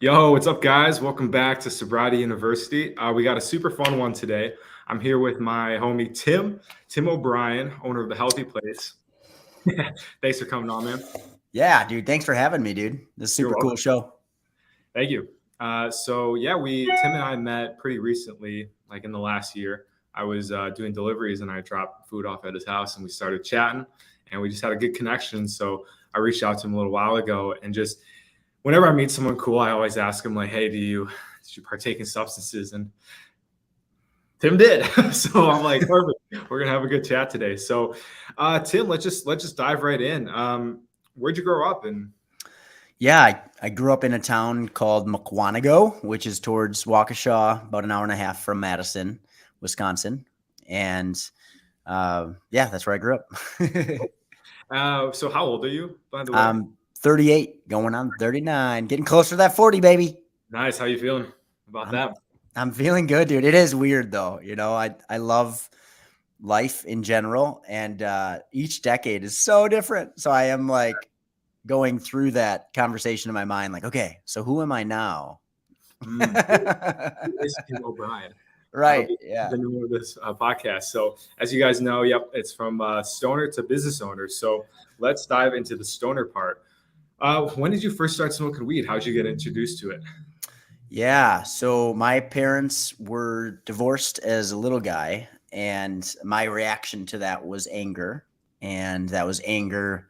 Yo, what's up, guys? Welcome back to Sobriety University. We got a super fun one today. I'm here with my homie Tim OBrien, owner of the Healthy Place. Thanks for coming on, man. Yeah, dude. Thanks for having me, dude. This is a You're super cool welcome. show. Thank you. Tim and I met pretty recently, like in the last year. I was doing deliveries and I dropped food off at his house and we started chatting and we just had a good connection. So I reached out to him a little while ago and just whenever I meet someone cool, I always ask him like, "Hey, did you partake in substances?" And Tim did. So I'm like, perfect. We're gonna have a good chat today. So, Tim, let's just dive right in. Where'd you grow up? And Yeah, I grew up in a town called Mukwonago, which is towards Waukesha, about an hour and a half from Madison, Wisconsin. And yeah, that's where I grew up. so how old are you, by the way? I'm 38, going on 39, getting closer to that 40, baby. Nice. How you feeling about that? I'm feeling good, dude. It is weird though. I love life in general, and each decade is so different. So I am like going through that conversation in my mind, like, okay, so who am I now? Who is Tim OBrien? That'll Right. be Yeah. the name of this podcast. So, as you guys know, yep, it's from stoner to business owner. So, let's dive into the stoner part. When did you first start smoking weed? How'd you get introduced to it? Yeah. So my parents were divorced as a little guy, and my reaction to that was anger. And that was anger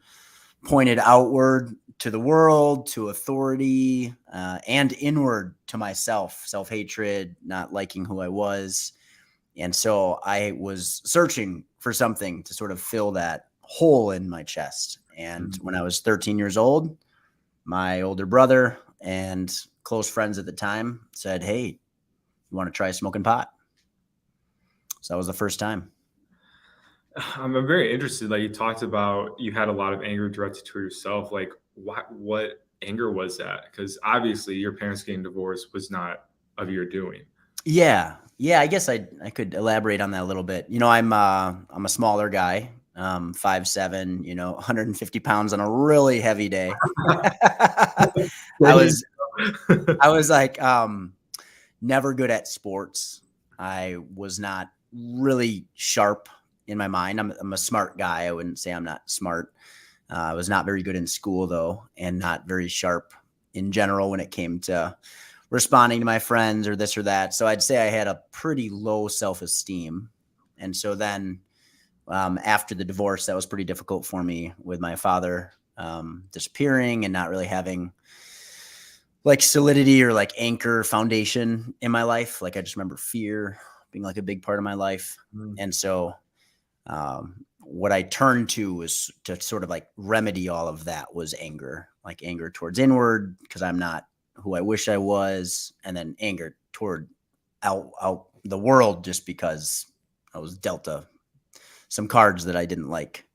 pointed outward to the world, to authority, and inward to myself, self hatred, not liking who I was. And so I was searching for something to sort of fill that hole in my chest. And when I was 13 years old, my older brother and close friends at the time said, "Hey, you want to try smoking pot?" So that was the first time. I'm very interested. Like you talked about, you had a lot of anger directed to yourself. Like, what anger was that? Because obviously, your parents getting divorced was not of your doing. Yeah. Yeah, I guess I could elaborate on that a little bit. I'm a smaller guy, 5'7", 150 pounds on a really heavy day. I was I was like never good at sports. I was not really sharp in my mind. I'm a smart guy. I wouldn't say I'm not smart. I was not very good in school though, and not very sharp in general when it came to responding to my friends or this or that. So I'd say I had a pretty low self-esteem. And so then after the divorce, that was pretty difficult for me with my father disappearing and not really having like solidity or like anchor foundation in my life. Like I just remember fear being like a big part of my life. And so what I turned to was to sort of like remedy all of that was anger, like anger towards inward because I'm not who I wish I was, and then anger toward out the world just because I was dealt some cards that I didn't like.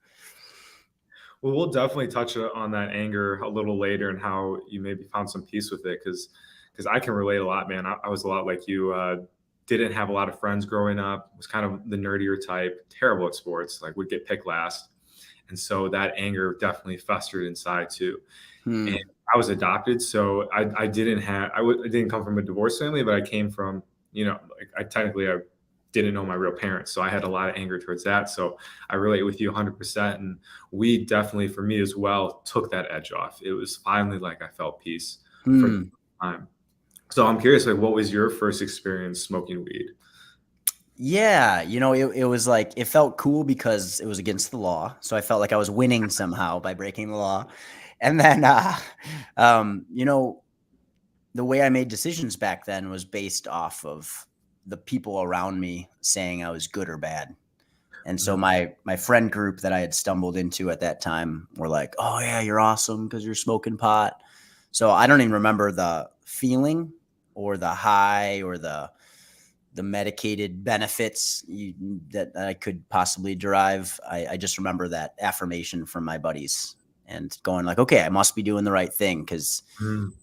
Well, we'll definitely touch on that anger a little later and how you maybe found some peace with it. Because I can relate a lot, man. I was a lot like you. Didn't have a lot of friends growing up. Was kind of the nerdier type. Terrible at sports. Like would get picked last, and so that anger definitely festered inside too. And I was adopted, so I didn't come from a divorced family, but I came from like I didn't know my real parents, so I had a lot of anger towards that. So I relate with you 100%, and we definitely, for me as well, took that edge off. It was finally like I felt peace for the time. So I'm curious, like, what was your first experience smoking weed? Yeah, it was like it felt cool because it was against the law, so I felt like I was winning somehow by breaking the law. And then the way I made decisions back then was based off of the people around me saying I was good or bad. And so my friend group that I had stumbled into at that time were like, "Oh yeah, you're awesome because you're smoking pot." So I don't even remember the feeling or the high or the medicated benefits that I could possibly derive. I just remember that affirmation from my buddies and going like, okay, I must be doing the right thing. Because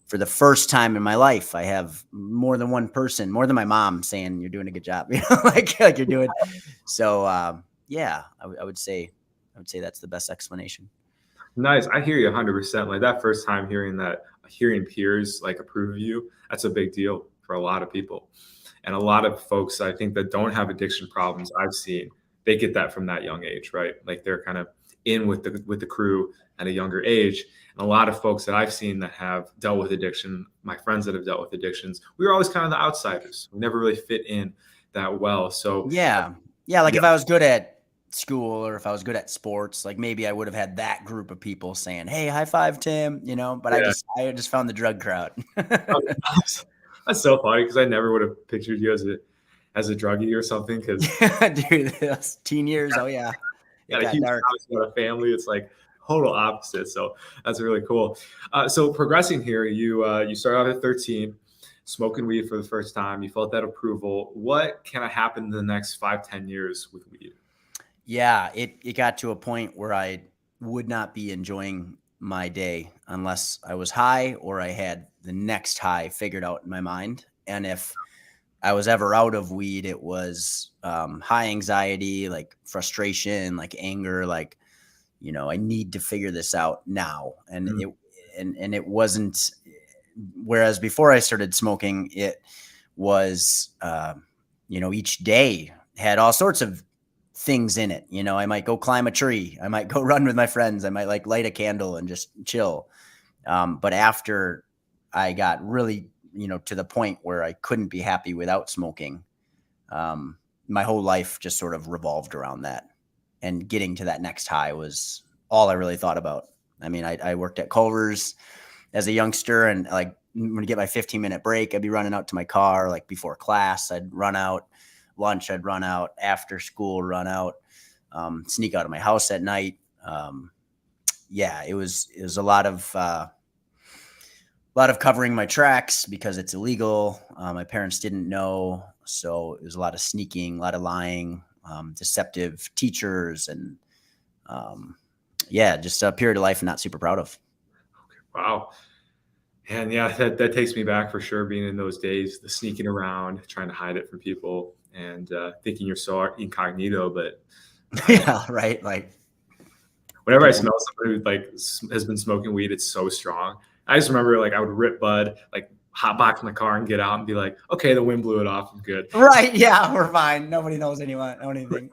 for the first time in my life, I have more than one person, more than my mom saying you're doing a good job, like you're doing. So yeah, I would say that's the best explanation. Nice. I hear you 100%. Like that first time hearing that a hearing peers like approve of you, that's a big deal for a lot of people. And a lot of folks, I think, that don't have addiction problems I've seen, they get that from that young age, right? Like they're kind of in with the crew at a younger age. And a lot of folks that I've seen that have dealt with addiction, my friends that have dealt with addictions, we were always kind of the outsiders. We never really fit in that well. So Yeah. Yeah. Like yeah, if I was good at school or if I was good at sports, like maybe I would have had that group of people saying, "Hey, high five, Tim," but yeah. I just found the drug crowd. That's so funny because I never would have pictured you as a druggie or something because Dude, those teen years. Oh yeah. It got a got huge dark. house, got a family. It's like total opposite. So that's really cool. So progressing here, you started out at 13, smoking weed for the first time. You felt that approval. What can happen in the next 5-10 years with weed? Yeah, it got to a point where I would not be enjoying my day unless I was high or I had the next high figured out in my mind. And if I was ever out of weed, it was high anxiety, like frustration, like anger, like, I need to figure this out now. And Mm, it wasn't, whereas before I started smoking, it was, each day had all sorts of things in it. I might go climb a tree. I might go run with my friends. I might like light a candle and just chill. But after I got really, to the point where I couldn't be happy without smoking, my whole life just sort of revolved around that. And getting to that next high was all I really thought about. I mean, I worked at Culver's as a youngster, and like when I get my 15-minute break, I'd be running out to my car. Like before class, I'd run out. Lunch, I'd run out. After school, run out. Sneak out of my house at night. Yeah, it was a lot of covering my tracks because it's illegal. My parents didn't know, so it was a lot of sneaking, a lot of lying, deceptive teachers, and just a period of life I'm not super proud of. wow. And yeah, that takes me back for sure. Being in those days, the sneaking around, trying to hide it from people, and thinking you're so incognito. But Yeah, right. Like whenever I people. smell someone who like has been smoking weed, it's so strong. I just remember like I would rip bud, like hot box my car and get out and be like, okay, the wind blew it off. I'm good. Right. Yeah, we're fine. Nobody knows anything.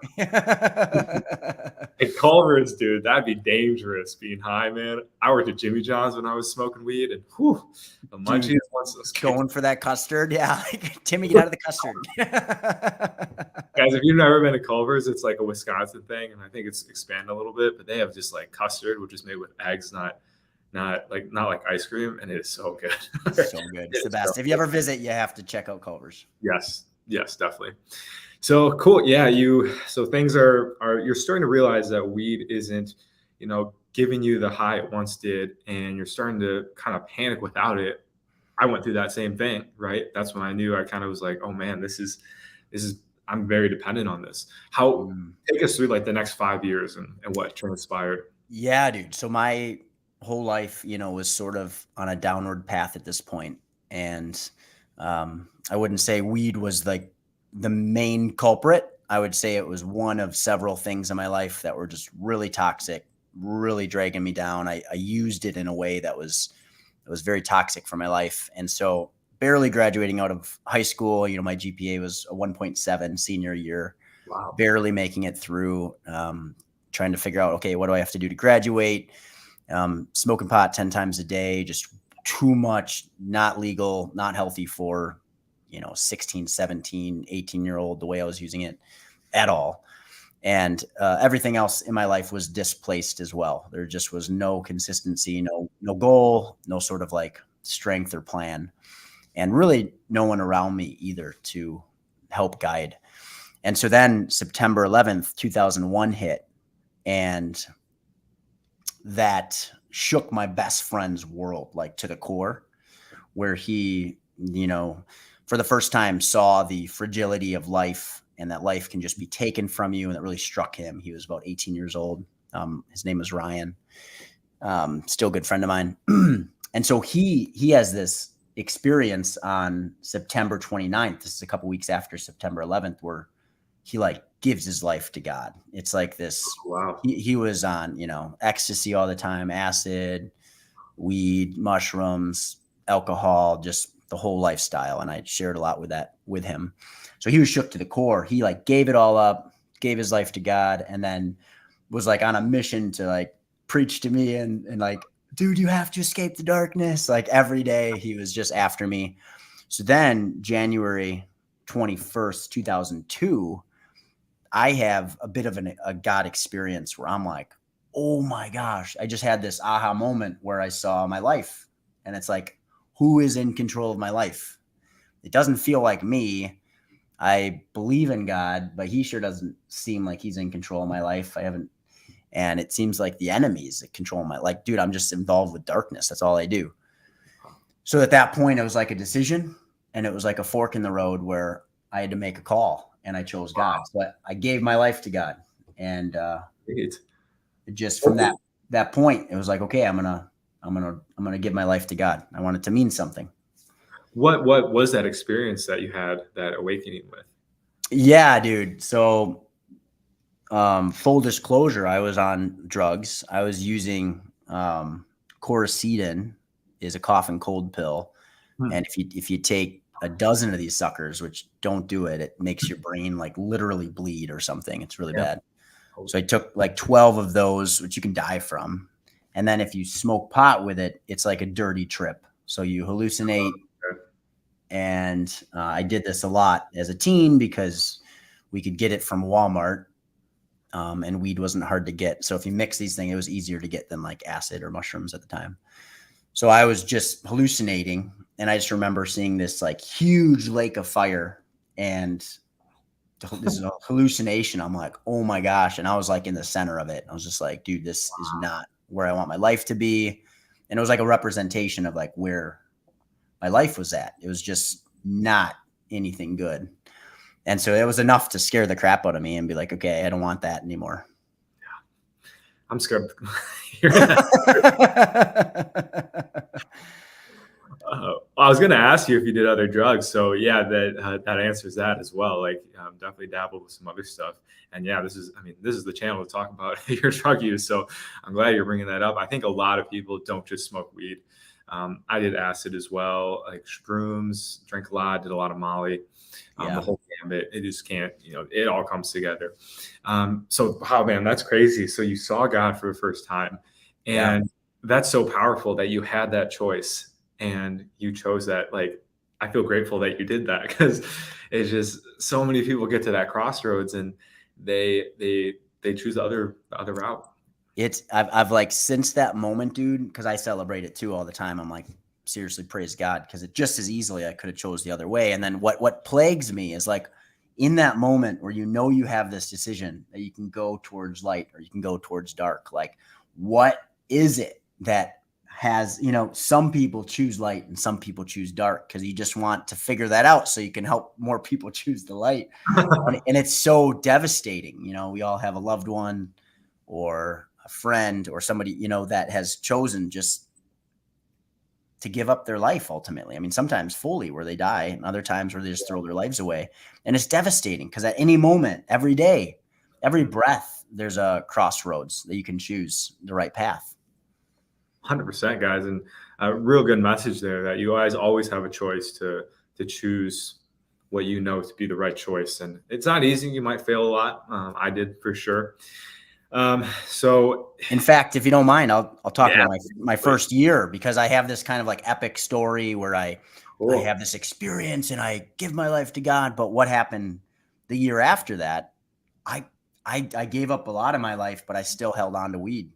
At Culver's, dude, that'd be dangerous being high, man. I worked at Jimmy John's when I was smoking weed, and whew, the munchies Dude, once those going for that custard. Yeah. Like, Timmy, get out of the custard. guys, if you've never been to Culver's, it's like a Wisconsin thing, and I think it's expanded a little bit, but they have just like custard, which is made with eggs, not like ice cream, and it is so good. So good. It's the best. So If you ever visit, you have to check out Culver's. yes, definitely. So cool. Yeah, so things are you're starting to realize that weed isn't, giving you the high it once did, and you're starting to kind of panic without it. I went through that same thing, right? That's when I knew I kind of was like, oh man, this is I'm very dependent on this. How take us through like the next 5 years and what transpired. Yeah, dude. So my whole life, was sort of on a downward path at this point. And I wouldn't say weed was like the main culprit. I would say it was one of several things in my life that were just really toxic, really dragging me down. I used it in a way that was very toxic for my life. And so barely graduating out of high school, my GPA was a 1.7 senior year, Wow. barely making it through, trying to figure out, okay, what do I have to do to graduate? Smoking pot 10 times a day, just too much, not legal, not healthy for, 16, 17, 18-year-old, the way I was using it at all. And everything else in my life was displaced as well. There just was no consistency, no goal, no sort of like strength or plan, and really no one around me either to help guide. And so then September 11th, 2001 hit, and that shook my best friend's world, like to the core, where he, for the first time saw the fragility of life and that life can just be taken from you. And that really struck him. He was about 18 years old. His name was Ryan, still a good friend of mine. And so he has this experience on September 29th. This is a couple weeks after September 11th, where he like gives his life to God. It's like this. Wow. He was on, ecstasy all the time, acid, weed, mushrooms, alcohol, just the whole lifestyle. And I shared a lot with him. So he was shook to the core. He like gave it all up, gave his life to God, and then was like on a mission to like preach to me and like, dude, you have to escape the darkness. Like every day he was just after me. So then January 21st, 2002, I have a bit of a God experience where I'm like, oh my gosh, I just had this aha moment where I saw my life. And it's like, who is in control of my life? It doesn't feel like me. I believe in God, but he sure doesn't seem like he's in control of my life. And it seems like the enemies that control my life. Dude, I'm just involved with darkness. That's all I do. So at that point, it was like a decision, and it was like a fork in the road where I had to make a call, and I chose God. So I gave my life to God, and it just from that point, it was like, okay, I'm gonna give my life to God. I want it to mean something. What was that experience that you had that awakening with? Yeah, dude. So full disclosure, I was on drugs. I was using Coricidin, is a cough and cold pill. And if you take a dozen of these suckers, which don't do it, it makes your brain like literally bleed or something. It's really bad. So I took like 12 of those, which you can die from. And then if you smoke pot with it, it's like a dirty trip. So you hallucinate. And I did this a lot as a teen because we could get it from Walmart. And weed wasn't hard to get. So if you mix these things, it was easier to get than like acid or mushrooms at the time. So I was just hallucinating. And I just remember seeing this like huge lake of fire, and this is a hallucination. I'm like, oh my gosh. And I was like in the center of it. I was just like, dude, this is not where I want my life to be. And it was like a representation of like where my life was at. It was just not anything good. And so it was enough to scare the crap out of me and be like, okay, I don't want that anymore. Yeah. I'm scared. I was going to ask you if you did other drugs. So yeah, that answers that as well. Like definitely dabbled with some other stuff. And yeah, this is the channel to talk about your drug use. So I'm glad you're bringing that up. I think a lot of people don't just smoke weed. I did acid as well, like shrooms, drank a lot, did a lot of Molly, the whole gambit. It just can't, it all comes together. So wow, man, that's crazy. So you saw God for the first time, and that's so powerful that you had that choice and you chose that. Like, I feel grateful that you did that, because it's just so many people get to that crossroads and they choose the other route. I've like, since that moment, dude, because I celebrate it too all the time. I'm like, seriously, praise God, because it just as easily I could have chose the other way. And then what plagues me is like in that moment where you have this decision that you can go towards light or you can go towards dark. Like, what is it that has, some people choose light and some people choose dark because you just want to figure that out so you can help more people choose the light. And it's so devastating. We all have a loved one or a friend or somebody, that has chosen just to give up their life ultimately. I mean, sometimes fully where they die, and other times where they just throw their lives away. And it's devastating because at any moment, every day, every breath, there's a crossroads that you can choose the right path. 100%, guys. And a real good message there, that you guys always have a choice to choose what to be the right choice. And it's not easy. You might fail a lot. I did for sure. So in fact, if you don't mind, I'll talk about my first year, because I have this kind of like epic story where I have this experience and I give my life to God. But what happened the year after that, I gave up a lot of my life, but I still held on to weed.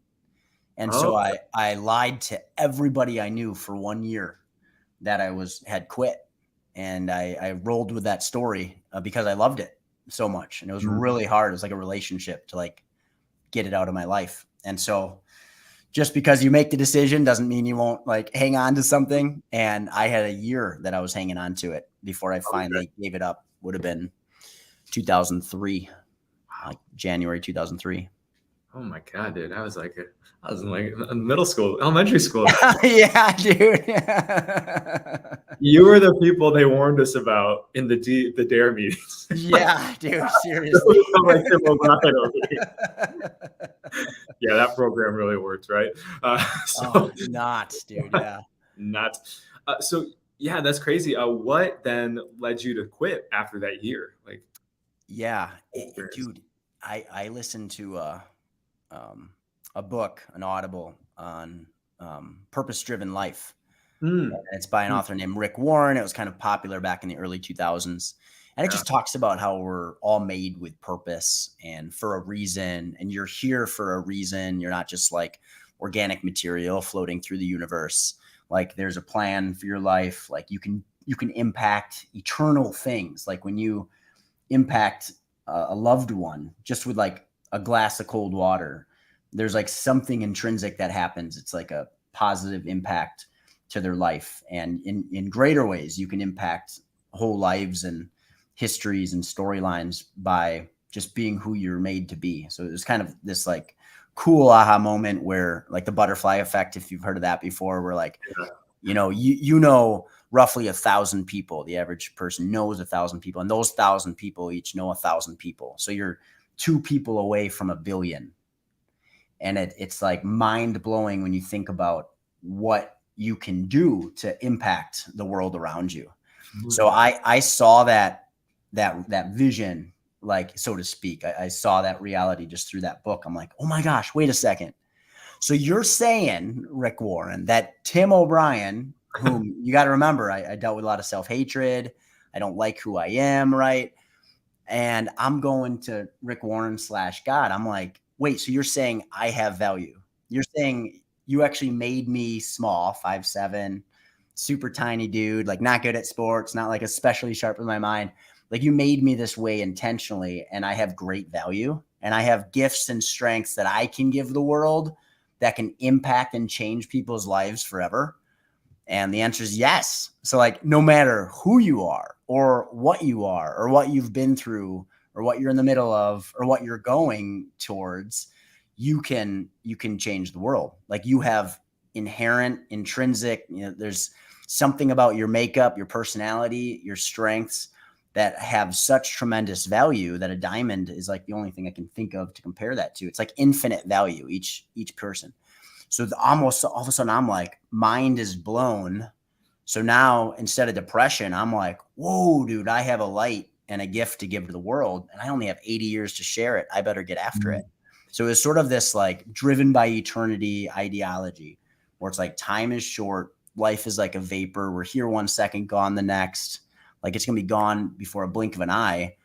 And so I lied to everybody I knew for 1 year that I had quit. And I rolled with that story because I loved it so much. And it was really hard. It was like a relationship to like get it out of my life. And so just because you make the decision doesn't mean you won't like hang on to something. And I had a year that I was hanging on to it before I finally gave it up. Would have been 2003, like January 2003. Oh my God, dude. I was in like middle school, elementary school. Yeah, dude. You were the people they warned us about in the DARE meetings. Yeah, dude, seriously. Like Tim OBrien over here. Yeah, that program really worked, right? Oh, So nuts, dude. Yeah. nuts. So yeah, that's crazy. What then led you to quit after that year? Like Yeah. experience. Dude, I listened to um, a book, an audible on purpose-driven life. And Mm, it's by an mm, author named Rick Warren. It was kind of popular back in the early 2000s. And it yeah. just talks about how we're all made with purpose and for a reason. And you're here for a reason. You're not just like organic material floating through the universe. Like there's a plan for your life. Like you can impact eternal things. Like when you impact a loved one just with like a glass of cold water, there's like something intrinsic that happens. It's like a positive impact to their life. And in greater ways, you can impact whole lives and histories and storylines by just being who you're made to be. So it's kind of this like cool aha moment where like the butterfly effect, if you've heard of that before, where like, you know, roughly 1,000 people, the average person knows 1,000 people, and those 1,000 people each know 1,000 people. So you're 2 people away from a billion. And it's like mind blowing when you think about what you can do to impact the world around you. So Mhm. I saw that vision, like, so to speak. I saw that reality just through that book. I'm like, oh my gosh, wait a second. So you're saying, Rick Warren, that Tim OBrien, whom you got to remember, I dealt with a lot of self-hatred. I don't like who I am, right? And I'm going to Rick Warren / God. I'm like, wait, so you're saying I have value? You're saying you actually made me small, 5'7", super tiny dude, like not good at sports, not like especially sharp in my mind. Like you made me this way intentionally, and I have great value, and I have gifts and strengths that I can give the world that can impact and change people's lives forever. And the answer is yes. So like no matter who you are or what you've been through or what you're in the middle of or what you're going towards, you can change the world. Like you have inherent, intrinsic, there's something about your makeup, your personality, your strengths that have such tremendous value that a diamond is like the only thing I can think of to compare that to. It's like infinite value, each person. So almost all of a sudden I'm like, mind is blown. So now instead of depression, I'm like, whoa, dude, I have a light and a gift to give to the world, and I only have 80 years to share it. I better get after it. So it's sort of this like driven by eternity ideology where it's like time is short. Life is like a vapor. We're here 1 second, gone the next. Like it's going to be gone before a blink of an eye.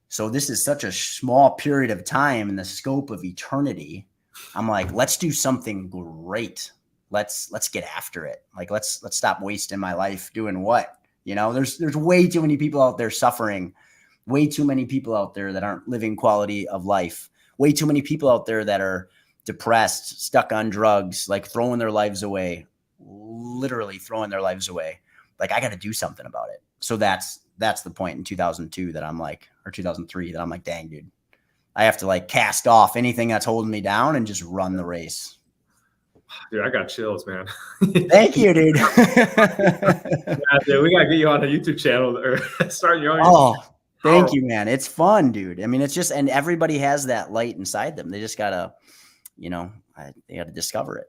So this is such a small period of time in the scope of eternity. I'm like, let's do something great. Let's get after it. Like let's stop wasting my life doing what? There's way too many people out there suffering, way too many people out there that aren't living quality of life, way too many people out there that are depressed, stuck on drugs, like throwing their lives away, literally throwing their lives away. Like I got to do something about it. So that's the point in 2002 that I'm like, or 2003 that I'm like, dang, dude, I have to like cast off anything that's holding me down and just run the race. Dude, I got chills, man. Thank you, dude. Yeah, dude, we gotta get you on a YouTube channel or start your own YouTube Oh, channel. thank you, man. It's fun, dude. I mean, it's just, and everybody has that light inside them. They just gotta, they gotta discover it.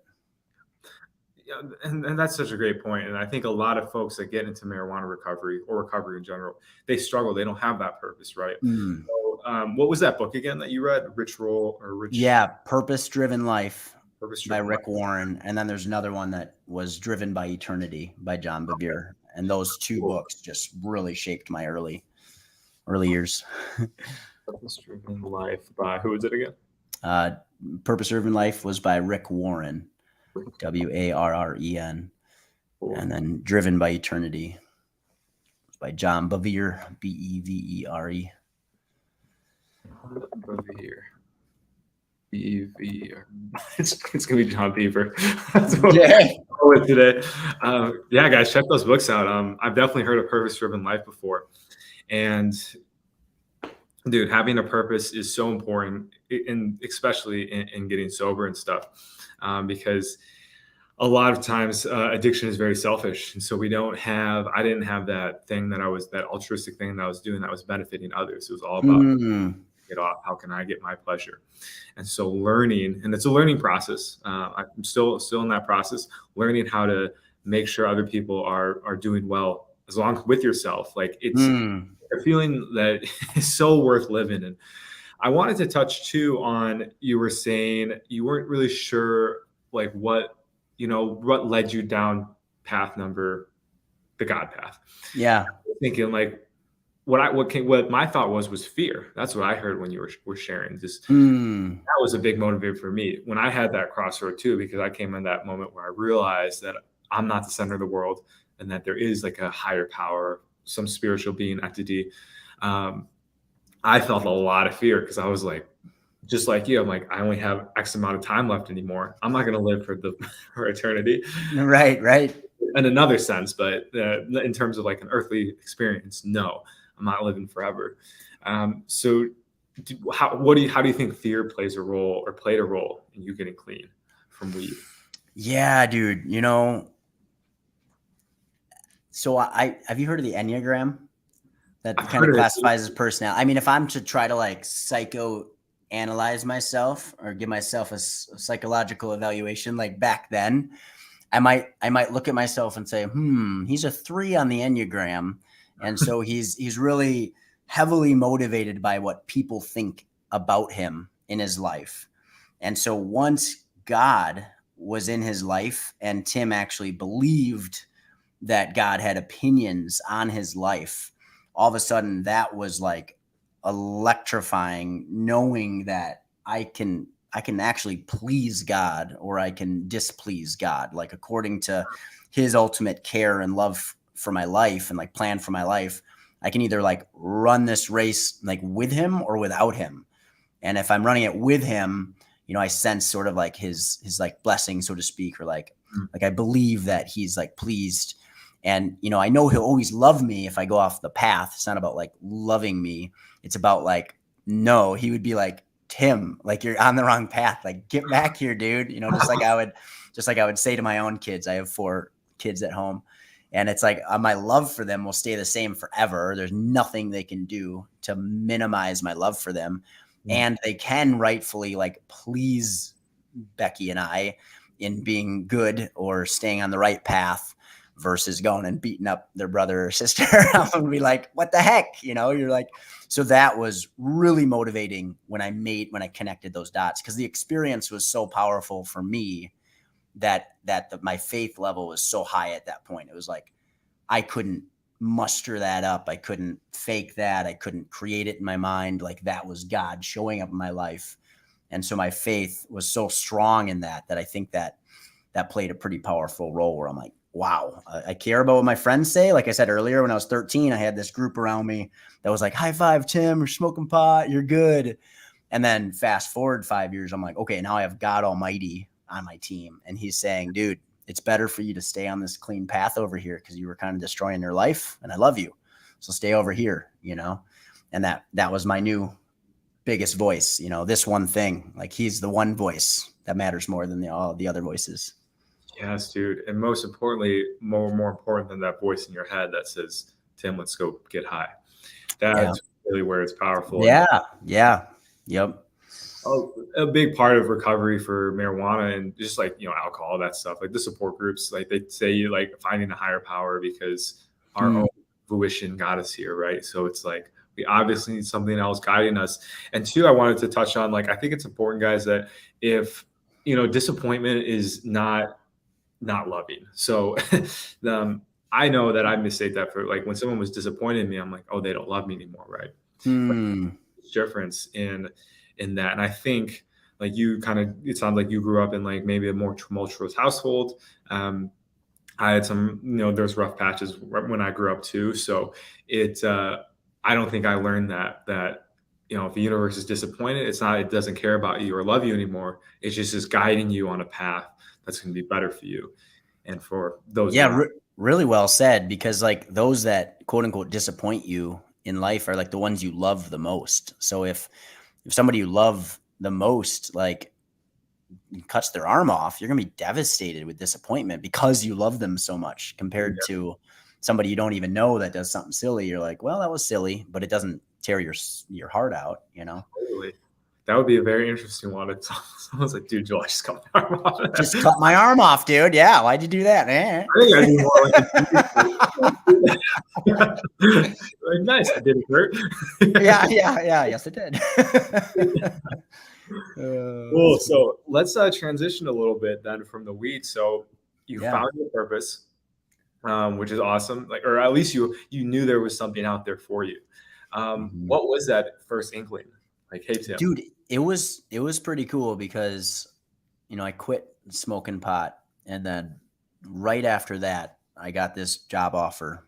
Yeah, and that's such a great point. And I think a lot of folks that get into marijuana recovery or recovery in general, they struggle. They don't have that purpose, right? Mm. So, what was that book again that you read? Rich Roll or Rich Yeah, Purpose Driven Life Purpose by Driven Life? Rick Warren, and then there's another one that was Driven by Eternity by John Bevere. And those two Cool. books just really shaped my early years. Purpose Driven Life by who is it again? Purpose Driven Life was by Rick Warren, WARREN, Cool. and then Driven by Eternity by John Bevere, BEVERE. Bevere. Beaver. It's gonna be John Beaver. Yeah. Today. Yeah, guys, check those books out. I've definitely heard of Purpose Driven Life before, and dude, having a purpose is so important, especially in getting sober and stuff, because a lot of times addiction is very selfish, and so I didn't have that thing that altruistic thing that I was doing that was benefiting others. It was all about get off? How can I get my pleasure? And so learning, and it's a learning process. I'm still in that process, learning how to make sure other people are doing well as long with yourself. Like it's Mm. a feeling that is so worth living. And I wanted to touch too on, you were saying you weren't really sure like what led you down the God path. Yeah. Thinking like what my thought was fear. That's what I heard when you were sharing. Just Mm. that was a big motivator for me when I had that crossroad too, because I came in that moment where I realized that I'm not the center of the world and that there is like a higher power, some spiritual being, entity. I felt a lot of fear because I was like, just like you, I'm like, I only have X amount of time left anymore. I'm not going to live for eternity Right. Right. in another sense, but in terms of like an earthly experience, no, I'm not living forever. So how do you think fear plays a role or played a role in you getting clean from weed? Yeah, dude. So have you heard of the Enneagram? That I've kind of heard of it. classifies as personality. I mean, if I'm to try to like psychoanalyze myself or give myself a psychological evaluation, like back then, I might look at myself and say, he's a 3 on the Enneagram. And so he's really heavily motivated by what people think about him in his life. And so once God was in his life and Tim actually believed that God had opinions on his life, all of a sudden that was like electrifying, knowing that I can actually please God or I can displease God, like according to his ultimate care and love for my life and like plan for my life. I can either like run this race like with him or without him. And if I'm running it with him, I sense sort of like his like blessing, so to speak, or like I believe that he's like pleased. And, I know he'll always love me if I go off the path. It's not about like loving me. It's about like, no, he would be like, Tim, like you're on the wrong path. Like get back here, dude. Just like I would say to my own kids. I have 4 kids at home. And it's like my love for them will stay the same forever. There's nothing they can do to minimize my love for them. And they can rightfully like please Becky and I in being good or staying on the right path versus going and beating up their brother or sister. I'm going to be like, what the heck? You're like, so that was really motivating when I connected those dots, because the experience was so powerful for me that my faith level was so high at that point. It was like, I couldn't muster that up. I couldn't fake that. I couldn't create it in my mind. Like that was God showing up in my life. And so my faith was so strong in that I think that played a pretty powerful role where I'm like, wow, I care about what my friends say. Like I said earlier, when I was 13, I had this group around me that was like, high five, Tim, you're smoking pot, you're good. And then fast forward 5 years, I'm like, okay, now I have God Almighty on my team. And he's saying, dude, it's better for you to stay on this clean path over here because you were kind of destroying your life and I love you. So stay over here, and that was my new biggest voice, this one thing. Like he's the one voice that matters more than all the other voices. Yes, dude. And most importantly, more important than that voice in your head that says, Tim, let's go get high. That's really where it's powerful. Yeah. Yeah. Yep. A big part of recovery for marijuana and just like, alcohol, that stuff, like the support groups, like they say like finding a higher power because our own fruition got us here. Right. So it's like, we obviously need something else guiding us. And 2, I wanted to touch on, like, I think it's important, guys, that if, disappointment is not loving. So I know that I mistake that for like when someone was disappointed in me, I'm like, oh, they don't love me anymore. Right. Difference in that. And I think like it sounds like you grew up in like maybe a more tumultuous household. I had some, there's rough patches when I grew up too. So I don't think I learned that if the universe is disappointed, it doesn't care about you or love you anymore. It's just guiding you on a path that's going to be better for you. And for those. Yeah. Really well said, because like those that quote unquote disappoint you in life are like the ones you love the most. So if somebody you love the most, like cuts their arm off, you're going to be devastated with disappointment because you love them so much compared to somebody you don't even know that does something silly. You're like, well, that was silly, but it doesn't tear your heart out, That would be a very interesting one. If someone's like, dude, Joel, I just cut my arm off. Just cut my arm off, dude. Yeah. Why'd you do that? I think I'd be more like, like, nice. Did it hurt? Yeah. Yes, it did. Cool. So let's transition a little bit then from the weeds. So you found your purpose, which is awesome. Like, or at least you knew there was something out there for you. What was that first inkling? Like, hey, Tim. Dude, it was pretty cool because, you know, I quit smoking pot, and then right after that, I got this job offer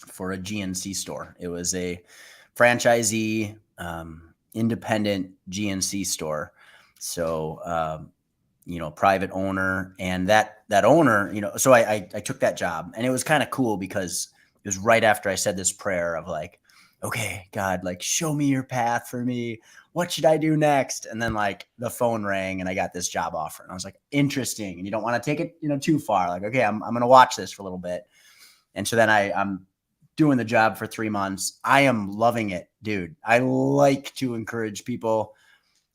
for a GNC store. It was a franchisee, independent GNC store. So, you know, private owner, and that owner, you know, so I took that job, and it was kind of cool because it was right after I said this prayer of like, okay, God, like, show me your path for me. What should I do next? And then like the phone rang and I got this job offer, and I was like, interesting. And you don't want to take it, you know, too far. Like, okay, I'm going to watch this for a little bit. And so then I'm doing the job for 3 months. I am loving it, dude. I like to encourage people.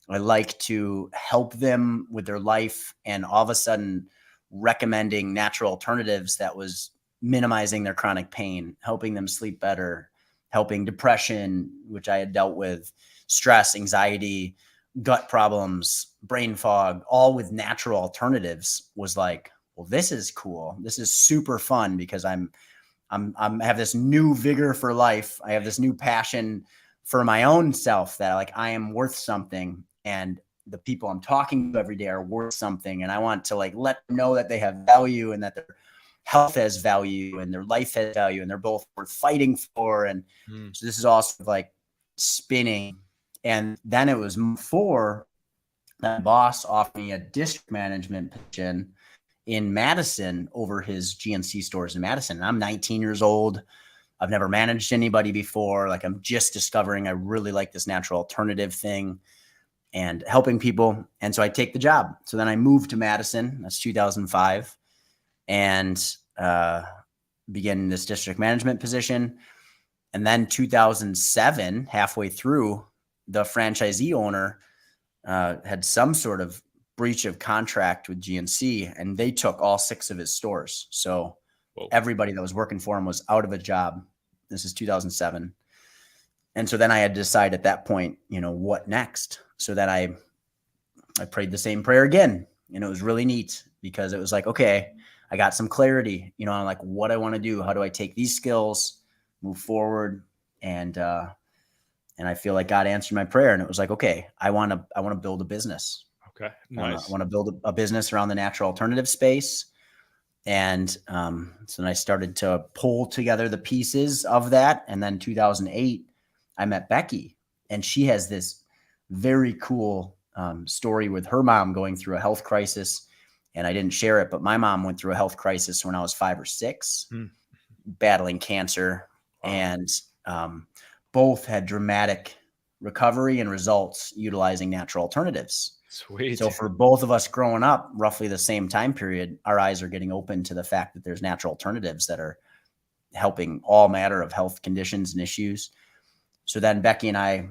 I like to help them with their life, and all of a sudden recommending natural alternatives that was minimizing their chronic pain, helping them sleep better, helping depression, which I had dealt with, stress, anxiety, gut problems, brain fog, all with natural alternatives, was like, well, this is cool. This is super fun because I have this new vigor for life. I have this new passion for my own self that like I am worth something, and the people I'm talking to every day are worth something. And I want to like let them know that they have value, and that their health has value, and their life has value, and they're both worth fighting for. And so this is also like spinning. And then it was before that boss offered me a district management position in Madison over his GNC stores in Madison. And I'm 19 years old. I've never managed anybody before. Like, I'm just discovering I really like this natural alternative thing and helping people. And so I take the job. So then I moved to Madison. That's 2005. And begin this district management position. And then 2007, halfway through, the franchisee owner had some sort of breach of contract with GNC, and they took all 6 of his stores. So everybody that was working for him was out of a job. This is 2007. And so then I had to decide at that point, you know, what next? So then I prayed the same prayer again, and it was really neat because it was like, okay, I got some clarity, you know, on like what I want to do. How do I take these skills, move forward? And I feel like God answered my prayer, and it was like, okay, I want to build a business. Okay. Nice. I want to build a business around the natural alternative space. And so then I started to pull together the pieces of that. And then 2008, I met Becky, and she has this very cool story with her mom going through a health crisis. And I didn't share it, but my mom went through a health crisis when I was 5 or 6, battling cancer. Wow. And both had dramatic recovery and results utilizing natural alternatives. Sweet. So for both of us growing up roughly the same time period, our eyes are getting open to the fact that there's natural alternatives that are helping all matter of health conditions and issues. So then Becky and I,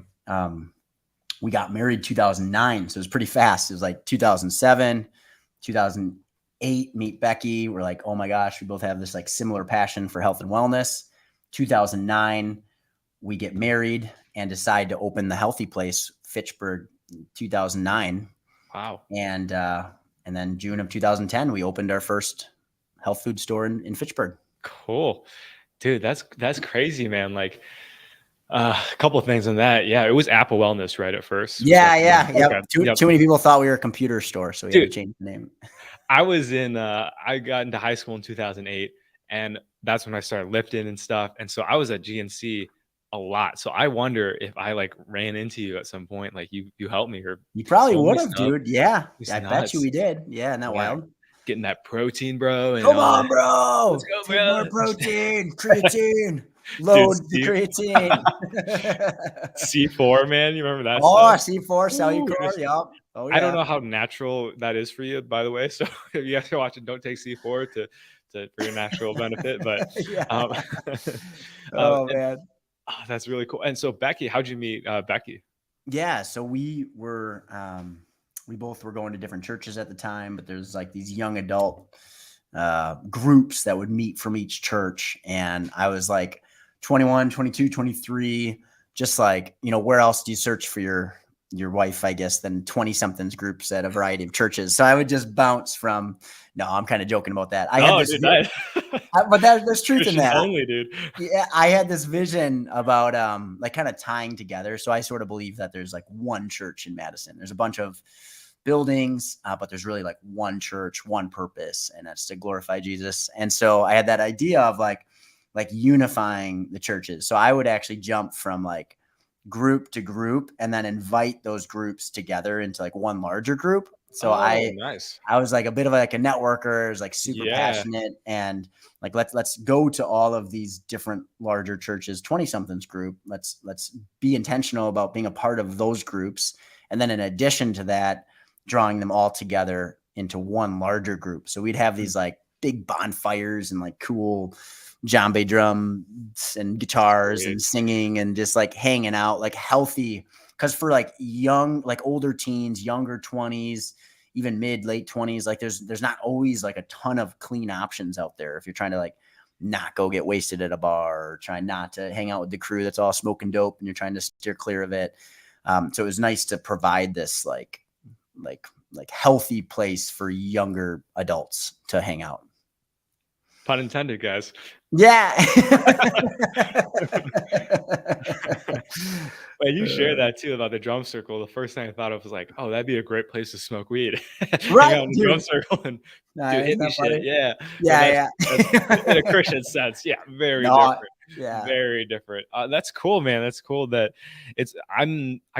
we got married 2009. So it was pretty fast. It was like 2007, 2008, meet Becky. We're like, oh my gosh, we both have this like similar passion for health and wellness. 2009, we get married and decide to open the Healthy Place, Fitchburg, 2009. Wow. And then June of 2010, we opened our first health food store in Fitchburg. Cool. Dude, that's crazy, man. Like a couple of things on that. Yeah, it was Apple Wellness right at first. Yeah. Okay. Too many people thought we were a computer store, so we had to change the name. I got into high school in 2008, and that's when I started lifting and stuff. And so I was at GNC a lot. So I wonder if I like ran into you at some point, like you helped me, or you probably would have, dude. Yeah. I bet you we did. Yeah. Isn't that wild? Getting that protein, bro. And come on, bro. Let's go, take bro. More protein, creatine. Load the creatine. C4, man. You remember that? Oh, stuff? C4, Cellucor. Yep. Oh, yeah. I don't know how natural that is for you, by the way. So if you have to watch it, don't take C4 for your natural benefit. But oh man. Oh, that's really cool. And so Becky, how'd you meet Becky? Yeah. So we both were going to different churches at the time, but there's like these young adult groups that would meet from each church. And I was like 21, 22, 23, just like, where else do you search for your wife, I guess, than 20 somethings groups at a variety of churches. So I would just bounce from, no, I'm kind of joking about that. I had No, this, dude, but there's truth in Christians that. only, dude. Yeah, I had this vision about like kind of tying together. So I sort of believe that there's like one church in Madison. There's a bunch of buildings, but there's really like one church, one purpose, and that's to glorify Jesus. And so I had that idea of like unifying the churches. So I would actually jump from like group to group and then invite those groups together into like one larger group. So Nice. I was like a bit of like a networker, I was like super passionate, and like let's go to all of these different larger churches, 20 somethings group. Let's be intentional about being a part of those groups. And then in addition to that, drawing them all together into one larger group. So we'd have these like big bonfires and like cool djembe drums and guitars and singing and just like hanging out, like healthy. Cause for like young, like older teens, younger 20s, even mid late 20s, like there's not always like a ton of clean options out there. If you're trying to like not go get wasted at a bar, or try not to hang out with the crew that's all smoking dope and you're trying to steer clear of it. So it was nice to provide this like healthy place for younger adults to hang out. Pun intended, guys. Yeah. When you share that too about the drum circle, the first thing I thought of was like, oh, that'd be a great place to smoke weed. Right, Hang out in the drum circle and do hippie shit. Yeah. Yeah. That's, in a Christian sense. Yeah. Very different. Yeah. Very different. That's cool, man. That's cool that I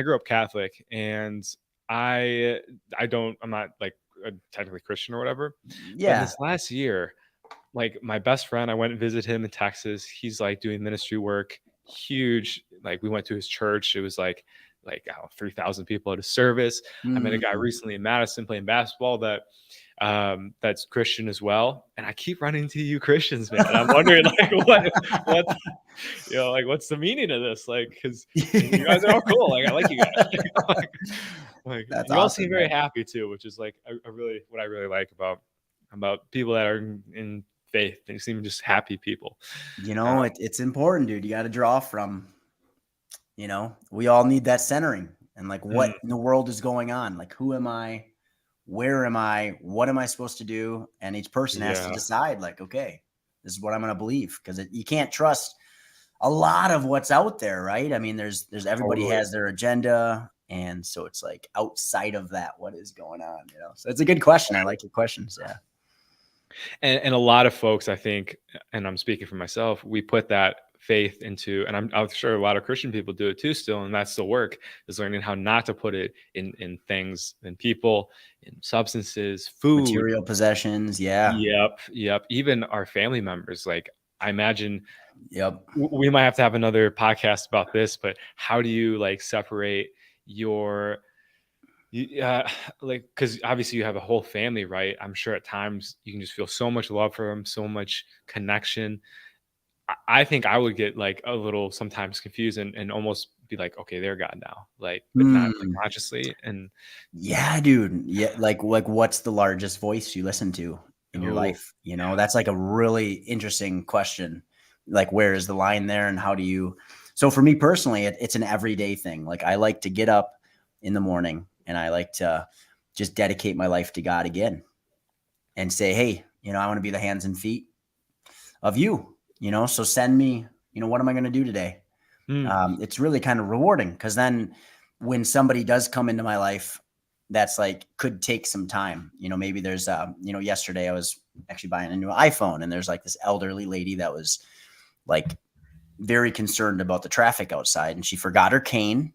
grew up Catholic, and I'm not like technically Christian or whatever. Yeah. But this last year, like my best friend, I went and visited him in Texas. He's like doing ministry work, huge. Like we went to his church. It was like 3,000 people at a service. I met a guy recently in Madison playing basketball that's Christian as well. And I keep running into you Christians, man. And I'm wondering like what like what's the meaning of this? Like, because you guys are all cool. Like I like you guys. Like that's you all awesome, seem very man. happy too, which is like what I really like about people that are in faith. They seem just happy people. It's important, dude. You got to draw from, we all need that centering and like what in the world is going on? Like, who am I? Where am I? What am I supposed to do? And each person has to decide like, okay, this is what I'm going to believe. Cause you can't trust a lot of what's out there. Right. I mean, there's everybody has their agenda. And so it's like outside of that, what is going on? So it's a good question. I like your questions. Yeah. And a lot of folks, I think, and I'm speaking for myself, we put that faith into, and I'm sure a lot of Christian people do it too still, and that's the work, is learning how not to put it in things, in people, in substances, food, material possessions. Yeah. Yep. Even our family members. Like I imagine Yep. we might have to have another podcast about this, but how do you like separate your like, because obviously you have a whole family, right? I'm sure at times you can just feel so much love for them, so much connection. I think I would get like a little sometimes confused and almost be like, okay, they're God now, like, but not like consciously. And yeah, dude. Yeah, like what's the largest voice you listen to in your life? That's like a really interesting question. Like, where is the line there, and how do you? So for me personally, it's an everyday thing. Like I like to get up in the morning, and I like to just dedicate my life to God again and say, hey, I want to be the hands and feet of you, so send me, what am I going to do today? It's really kind of rewarding, because then when somebody does come into my life, that's like, could take some time, maybe there's, yesterday I was actually buying a new iPhone, and there's like this elderly lady that was like very concerned about the traffic outside, and she forgot her cane.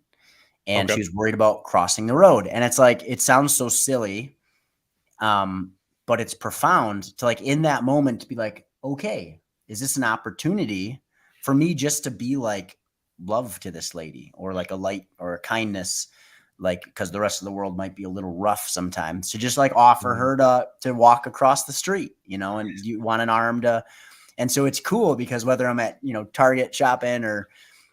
And she was worried about crossing the road. And it's like, it sounds so silly, but it's profound to like in that moment to be like, okay, is this an opportunity for me just to be like love to this lady, or like a light or a kindness, like, because the rest of the world might be a little rough sometimes, to just like offer her to walk across the street, and you want an arm to. And so it's cool, because whether I'm at, Target shopping or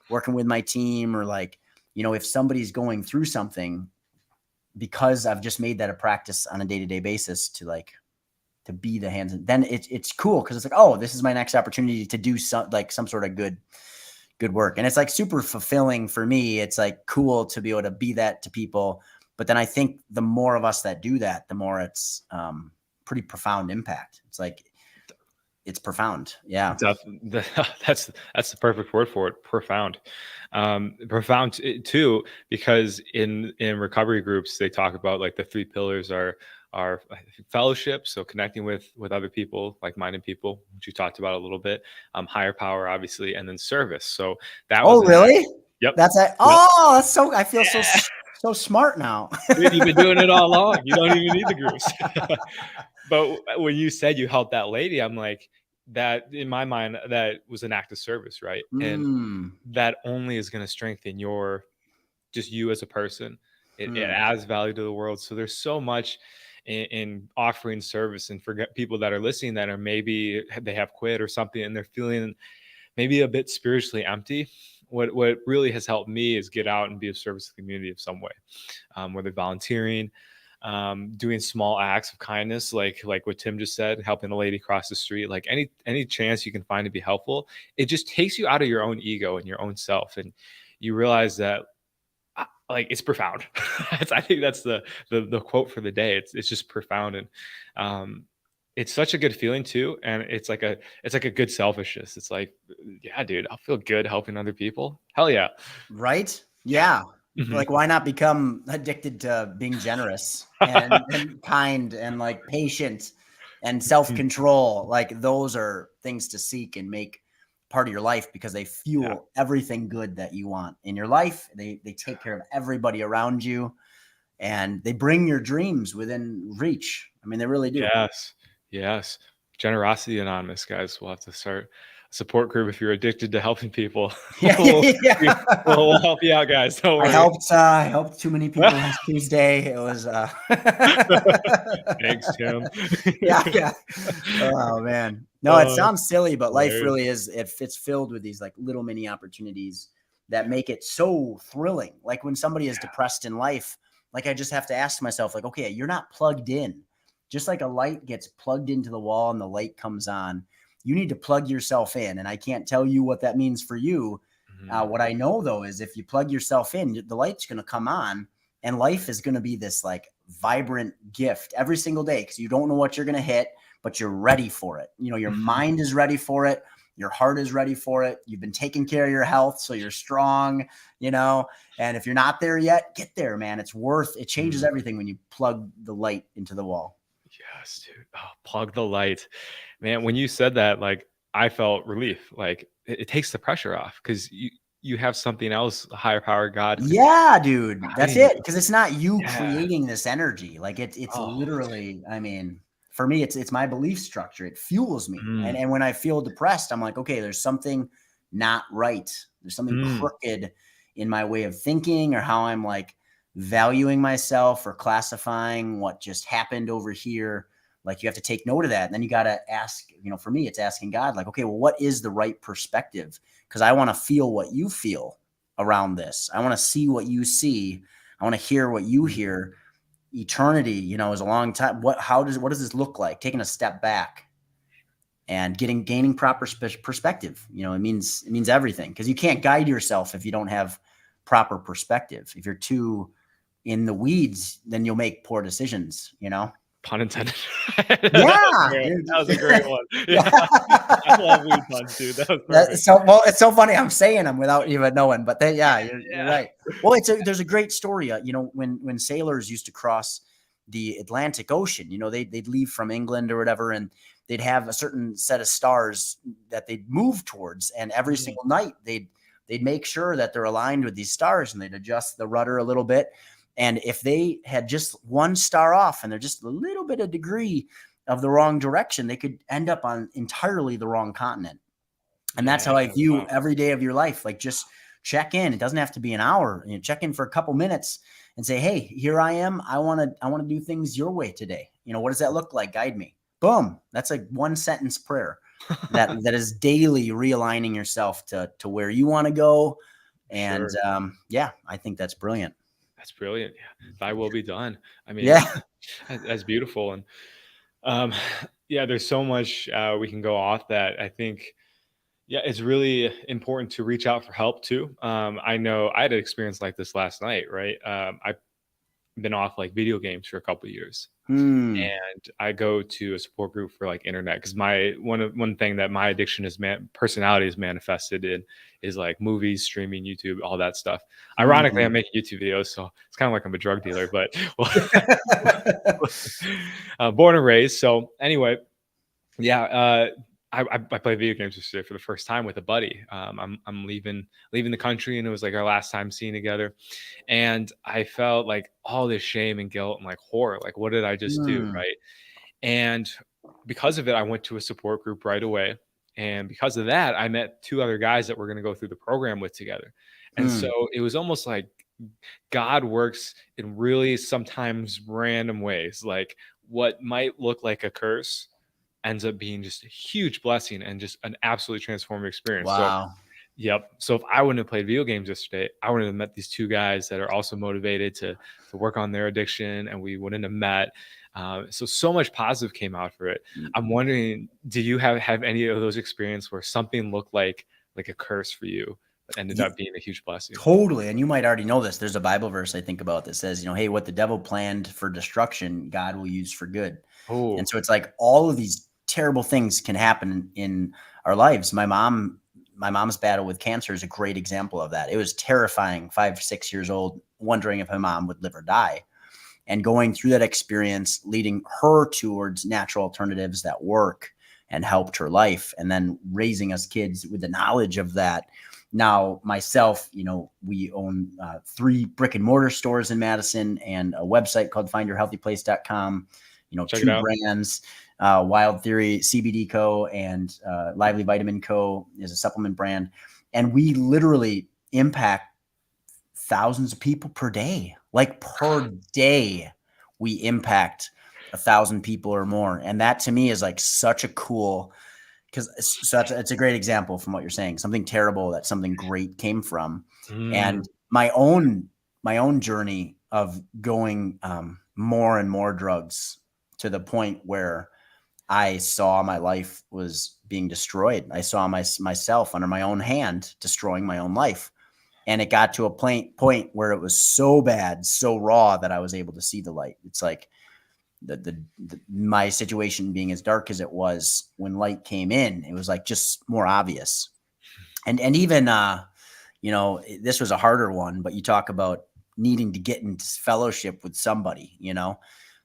working with my team, or like you know, if somebody's going through something, because I've just made that a practice on a day-to-day basis to like, to be the hands, and then it's cool. Cause it's like, oh, this is my next opportunity to do some sort of good work. And it's like super fulfilling for me. It's like cool to be able to be that to people. But then I think the more of us that do that, the more it's pretty profound impact. It's like, it's profound. Yeah. That's the perfect word for it. Profound. Profound too, because in recovery groups, they talk about like the 3 pillars are fellowship. So connecting with other people, like-minded people, which you talked about a little bit, higher power, obviously, and then service. So that was, really? Yep. That's it. Oh, that's so, I feel so smart now. Dude, you've been doing it all along. You don't even need the groups. But when you said you helped that lady, I'm like, that in my mind, that was an act of service, right? And that only is going to strengthen you as a person. It adds value to the world. So there's so much in offering service, and for people that are listening that are maybe they have quit or something and they're feeling maybe a bit spiritually empty. What really has helped me is get out and be of service to the community of some way, whether volunteering, doing small acts of kindness, like what Tim just said, helping a lady cross the street, like any chance you can find to be helpful. It just takes you out of your own ego and your own self, and you realize that like it's profound. I think that's the quote for the day. It's just profound, and it's such a good feeling too. And it's like a good selfishness. It's like, yeah, dude, I'll feel good helping other people. Hell yeah. Right? Yeah. Like, why not become addicted to being generous and kind and like patient and self-control? Like, those are things to seek and make part of your life, because they fuel everything good that you want in your life. They take care of everybody around you, and they bring your dreams within reach. I mean, they really do. Yes. Generosity Anonymous, guys. We'll have to start a support group if you're addicted to helping people. We'll help you out, guys. Don't worry. I helped too many people last Tuesday. It was thanks, Tim. Yeah. Oh man. No, it sounds silly, but life really is. It's filled with these like little mini opportunities that make it so thrilling. Like when somebody is depressed in life, like I just have to ask myself, like, okay, you're not plugged in. Just like a light gets plugged into the wall and the light comes on, you need to plug yourself in. And I can't tell you what that means for you. What I know though, is if you plug yourself in, the light's going to come on, and life is going to be this like vibrant gift every single day, because you don't know what you're going to hit, but you're ready for it. You know, your mind is ready for it. Your heart is ready for it. You've been taking care of your health, so you're strong, you know, and if you're not there yet, get there, man. It changes everything when you plug the light into the wall. Yes, dude. Oh, plug the light, man. When you said that, like, I felt relief. Like it takes the pressure off, because you have something else, a higher power, God. Yeah, dude, that's it. Because it's not you creating this energy. Like it's literally, I mean, for me, it's my belief structure. It fuels me. And when I feel depressed, I'm like, okay, there's something not right. There's something crooked in my way of thinking, or how I'm like valuing myself, or classifying what just happened over here. Like, you have to take note of that. And then you got to ask, you know, for me, it's asking God, like, okay, well, what is the right perspective? Because I want to feel what you feel around this. I want to see what you see. I want to hear what you hear. Eternity, you know, is a long time. What does this look like? Taking a step back and gaining proper perspective. You know, it means everything, because you can't guide yourself if you don't have proper perspective. If you're too in the weeds, then you'll make poor decisions, you know? Pun intended. Yeah. That was a great one. Yeah. I love weed puns, dude. That was perfect. It's so funny. I'm saying them without even knowing, but you're right. Well, there's a great story. You know, when sailors used to cross the Atlantic Ocean, you know, they'd leave from England or whatever, and they'd have a certain set of stars that they'd move towards. And every single night they'd make sure that they're aligned with these stars, and they'd adjust the rudder a little bit. And if they had just one star off, and they're just a little bit of degree of the wrong direction, they could end up on entirely the wrong continent. And that's how I view every day of your life. Like, just check in. It doesn't have to be an hour. You know, check in for a couple minutes and say, hey, here I am. I want to do things your way today. You know, what does that look like? Guide me. Boom. That's like one sentence prayer that is daily realigning yourself to where you want to go, And Sure. yeah, I think that's brilliant. That's brilliant. Yeah. Thy will be done. I mean, Yeah. that's beautiful. And um, yeah, there's so much we can go off that. I think, yeah, it's really important to reach out for help too. I know I had an experience like this last night, right? I've been off like video games for a couple of years. Hmm. And I go to a support group for like internet because my one thing that my addiction is personality is manifested in is like movies, streaming, YouTube, all that stuff. Ironically, Hmm. I'm making YouTube videos, so it's kind of like I'm a drug dealer, but well, born and raised. So anyway, yeah, I played video games yesterday for the first time with a buddy. I'm leaving the country, and it was like our last time seeing together. And I felt like all this shame and guilt and like horror. Like, what did I just do? Hmm. Right. And because of it, I went to a support group right away. And because of that, I met two other guys that we're going to go through the program with together. And so Hmm. it was almost like God works in really sometimes random ways. Like what might look like a curse ends up being just a huge blessing and just an absolutely transformative experience. So Wow. yep. So if I wouldn't have played video games yesterday, I wouldn't have met these two guys that are also motivated to work on their addiction, and we wouldn't have met. So much positive came out for it. I'm wondering, do you have any of those experiences where something looked like a curse for you, but ended Ye- up being a huge blessing? Totally. And you might already know this. There's a Bible verse I think about that says, hey, what the devil planned for destruction, God will use for good. And Oh, so it's like all of these terrible things can happen in our lives. My mom's battle with cancer is a great example of that. It was terrifying, 5, 6 years old, wondering if my mom would live or die. And going through that experience, leading her towards natural alternatives that work and helped her life. And then raising us kids with the knowledge of that. Now, myself, we own 3 brick and mortar stores in Madison and a website called findyourhealthyplace.com, check it 2 out. brands, Wild Theory CBD Co. and Lively Vitamin Co. is a supplement brand. And we literally impact thousands of people per day. Like per day, we impact 1,000 people or more. And that to me is like such a cool, because it's a great example from what you're saying. Something terrible that something great came from. Mm, And my own journey of going more and more drugs to the point where I saw my life was being destroyed. I saw myself under my own hand destroying my own life. And it got to a point where it was so bad, so raw that I was able to see the light. It's like my situation being as dark as it was, when light came in, it was like just more obvious. And even this was a harder one, but you talk about needing to get into fellowship with somebody.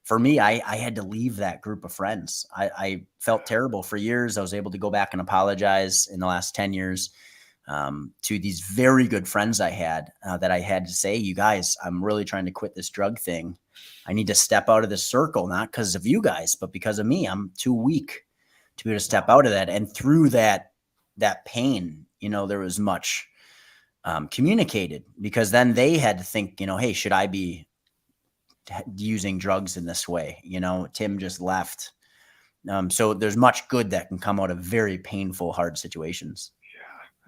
For me, I had to leave that group of friends. I felt terrible for years. I was able to go back and apologize in the last 10 years to these very good friends I had that I had to say, you guys, I'm really trying to quit this drug thing. I need to step out of this circle, not because of you guys, but because of me. I'm too weak to be able to step out of that. And through that pain, there was much communicated, because then they had to think, hey, should I be using drugs in this way? Tim just left. So there's much good that can come out of very painful, hard situations.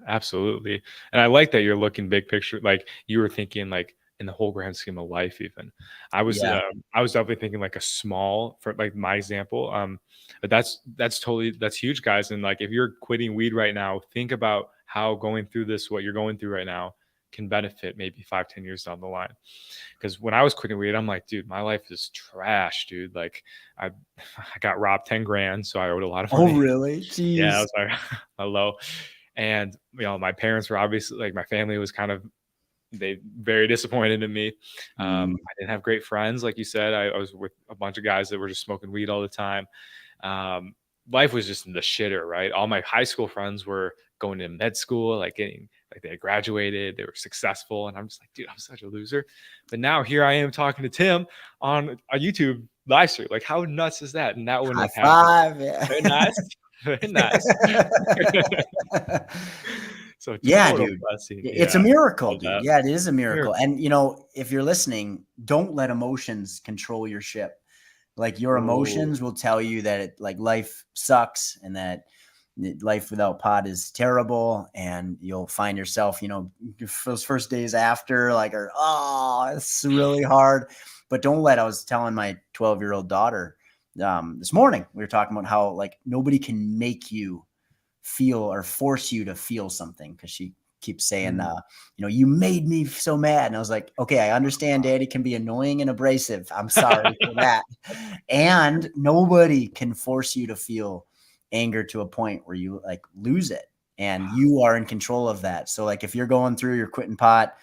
absolutely. And I like that you're looking big picture. Like you were thinking like in the whole grand scheme of life, even. Yeah. I was definitely thinking like a small, for like my example. But that's huge, guys. And like if you're quitting weed right now, think about how going through this, what you're going through right now, can benefit maybe 5, 10 years down the line. Because when I was quitting weed, I'm like, dude, my life is trash, dude. Like I got robbed 10 grand, so I owed a lot of Oh, money. really? Yeah, that Jeez. was my low. And my parents were obviously like, my family was kind of very disappointed in me. Mm. I didn't have great friends, like you said. I was with a bunch of guys that were just smoking weed all the time. Life was just in the shitter, right? All my high school friends were going to med school, like they had graduated, they were successful, and I'm just like, dude, I'm such a loser. But now here I am talking to Tim on a YouTube live stream. Like, how nuts is that? And that wouldn't High have happened. five. Yeah. Very nice. Very nice. So Yeah, total dude. blessing. It's a Yeah. miracle, Love dude. that. Yeah, it is a miracle. Miracle. And if you're listening, don't let emotions control your ship. Like your Oh, emotions will tell you that like life sucks and that life without pot is terrible. And you'll find yourself, those first days after it's really hard, but I was telling my 12-year-old daughter this morning, we were talking about how like nobody can make you feel or force you to feel something. Cause she keeps saying, you made me so mad. And I was like, okay, I understand daddy can be annoying and abrasive. I'm sorry for that. And nobody can force you to feel anger to a point where you like lose it, and you are in control of that. So like, if you're going through, you're quitting pot,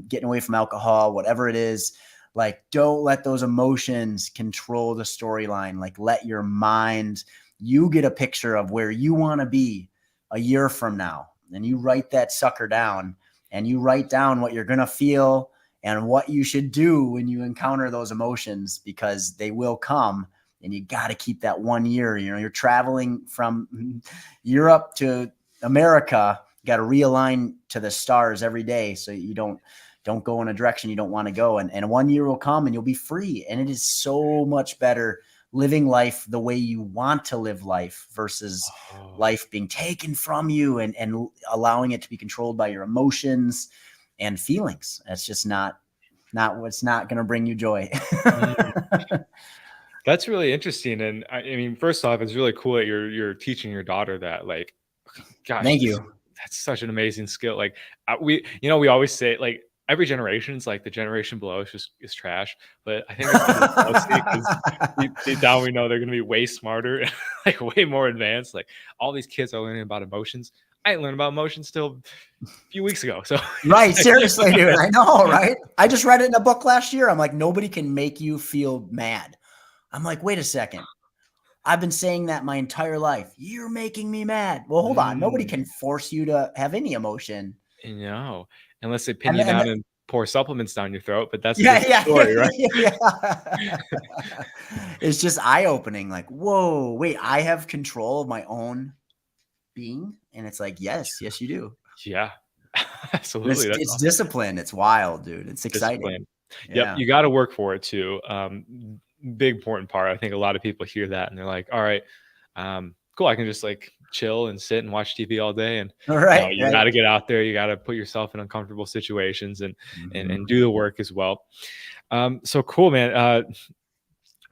getting away from alcohol, whatever it is, like, don't let those emotions control the storyline. Like, let your mind, you get a picture of where you want to be a year from now. And you write that sucker down, and you write down what you're going to feel and what you should do when you encounter those emotions, because they will come. And you got to keep that 1 year, you're traveling from Europe to America, you got to realign to the stars every day. So you don't go in a direction you don't want to go. And 1 year will come and you'll be free. And it is so much better living life the way you want to live life versus life being taken from you and allowing it to be controlled by your emotions and feelings. That's just not what's not going to bring you joy. That's really interesting. And I mean, first off, it's really cool that you're teaching your daughter that. Like, gosh, thank you. That's such an amazing skill. Like we always say, like, every generation is like the generation below is trash. But I think it's deep down we know they're going to be way smarter, like way more advanced. Like, all these kids are learning about emotions. I didn't learn about emotions till a few weeks ago. So right, seriously, dude. I know, right? I just read it in a book last year. I'm like, nobody can make you feel mad. I'm like, wait a second. I've been saying that my entire life. You're making me mad. Well, hold on. Nobody can force you to have any emotion. Unless they pin you down and pour supplements down your throat. But that's a different story, right? Yeah. It's just eye-opening. Like, whoa, wait, I have control of my own being. And it's like, yes, you do. Yeah, absolutely. It's discipline. It's wild, dude. It's exciting. Discipline. Yep. You got to work for it too. Big important part. I think a lot of people hear that and they're like, all right, cool. I can just like chill and sit and watch TV all day. And you got to get out there. You got to put yourself in uncomfortable situations and do the work as well. So cool, man.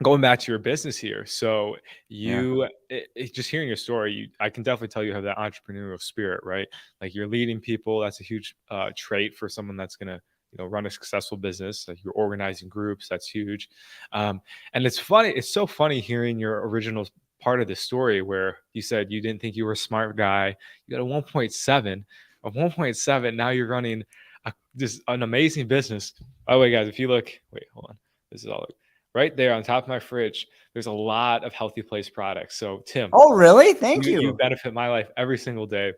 Going back to your business here. So just hearing your story, I can definitely tell you have that entrepreneurial spirit, right? Like, you're leading people. That's a huge trait for someone that's going to, run a successful business. Like, you're organizing groups. That's huge. And it's funny. It's so funny hearing your original part of the story where you said you didn't think you were a smart guy. You got a 1.7. A 1.7. Now you're running just an amazing business. By the way, guys, if you look, wait, hold on. This is all right there on top of my fridge. There's a lot of Healthy Place products. So Tim. Oh, really? Thank you. You benefit my life every single day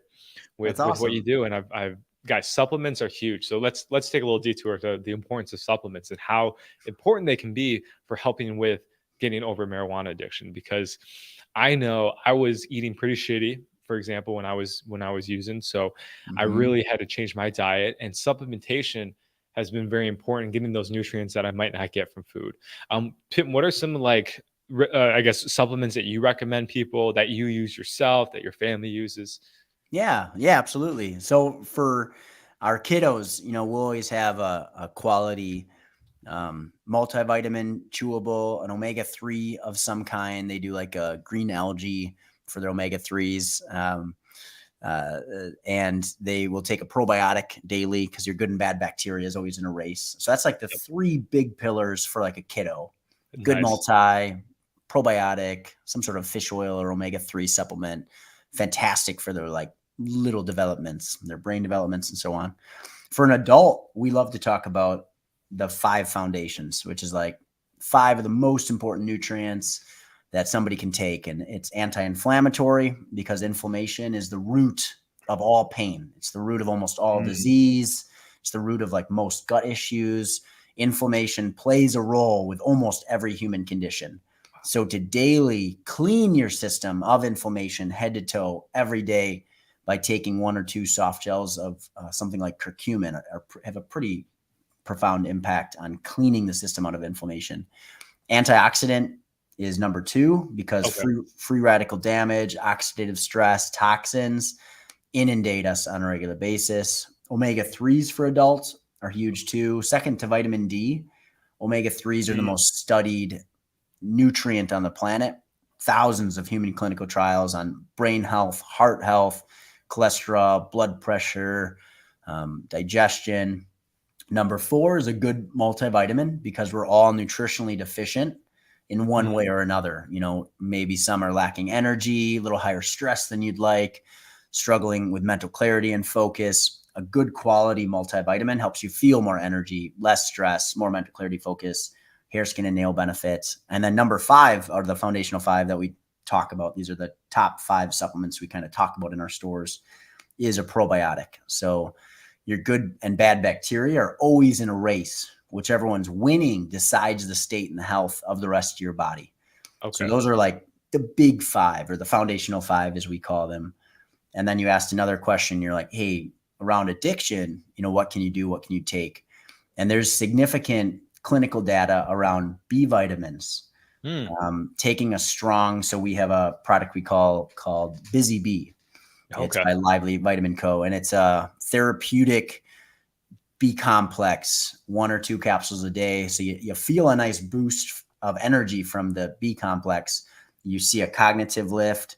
with what you do. And I've guys, supplements are huge. So let's take a little detour to the importance of supplements and how important they can be for helping with getting over marijuana addiction. Because I know I was eating pretty shitty, for example, when I was using. So I really had to change my diet, and supplementation has been very important in getting those nutrients that I might not get from food. Tim, what are some I guess supplements that you recommend people, that you use yourself, that your family uses? Yeah, absolutely. So for our kiddos, we'll always have a quality multivitamin chewable, an omega-3 of some kind. They do like a green algae for their omega-3s. And they will take a probiotic daily because your good and bad bacteria is always in a race. So that's like the 3 big pillars for like a kiddo. Good multi, probiotic, some sort of fish oil or omega-3 supplement. Fantastic for their like little developments, their brain developments and so on. For an adult, we love to talk about the 5 foundations, which is like 5 of the most important nutrients that somebody can take. And it's anti-inflammatory, because inflammation is the root of all pain. It's the root of almost all disease. It's the root of like most gut issues. Inflammation plays a role with almost every human condition. So to daily clean your system of inflammation head to toe every day by taking 1 or 2 soft gels of something like curcumin have a pretty profound impact on cleaning the system out of inflammation. Antioxidant is number 2 because Okay. free radical damage, oxidative stress, toxins inundate us on a regular basis. Omega-3s for adults are huge too. Second to vitamin D, omega-3s are the most studied nutrient on the planet. Thousands of human clinical trials on brain health, heart health, cholesterol, blood pressure, digestion. Number 4 is a good multivitamin because we're all nutritionally deficient in one way or another. You know, maybe some are lacking energy, a little higher stress than you'd like, struggling with mental clarity and focus. A good quality multivitamin helps you feel more energy, less stress, more mental clarity, focus, hair, skin, and nail benefits. And then number 5 are the foundational 5 that we talk about. These are the top 5 supplements we kind of talk about in our stores, is a probiotic. So your good and bad bacteria are always in a race. Whichever one's winning decides the state and the health of the rest of your body. Okay. So those are like the big 5 or the foundational 5 as we call them. And then you asked another question. You're like, hey, around addiction, you know, what can you do? What can you take? And there's significant clinical data around B vitamins. Taking a strong, so we have a product we called Busy Bee. It's by Lively Vitamin Co. And it's a therapeutic B complex, 1 or 2 capsules a day. So you feel a nice boost of energy from the B complex. You see a cognitive lift.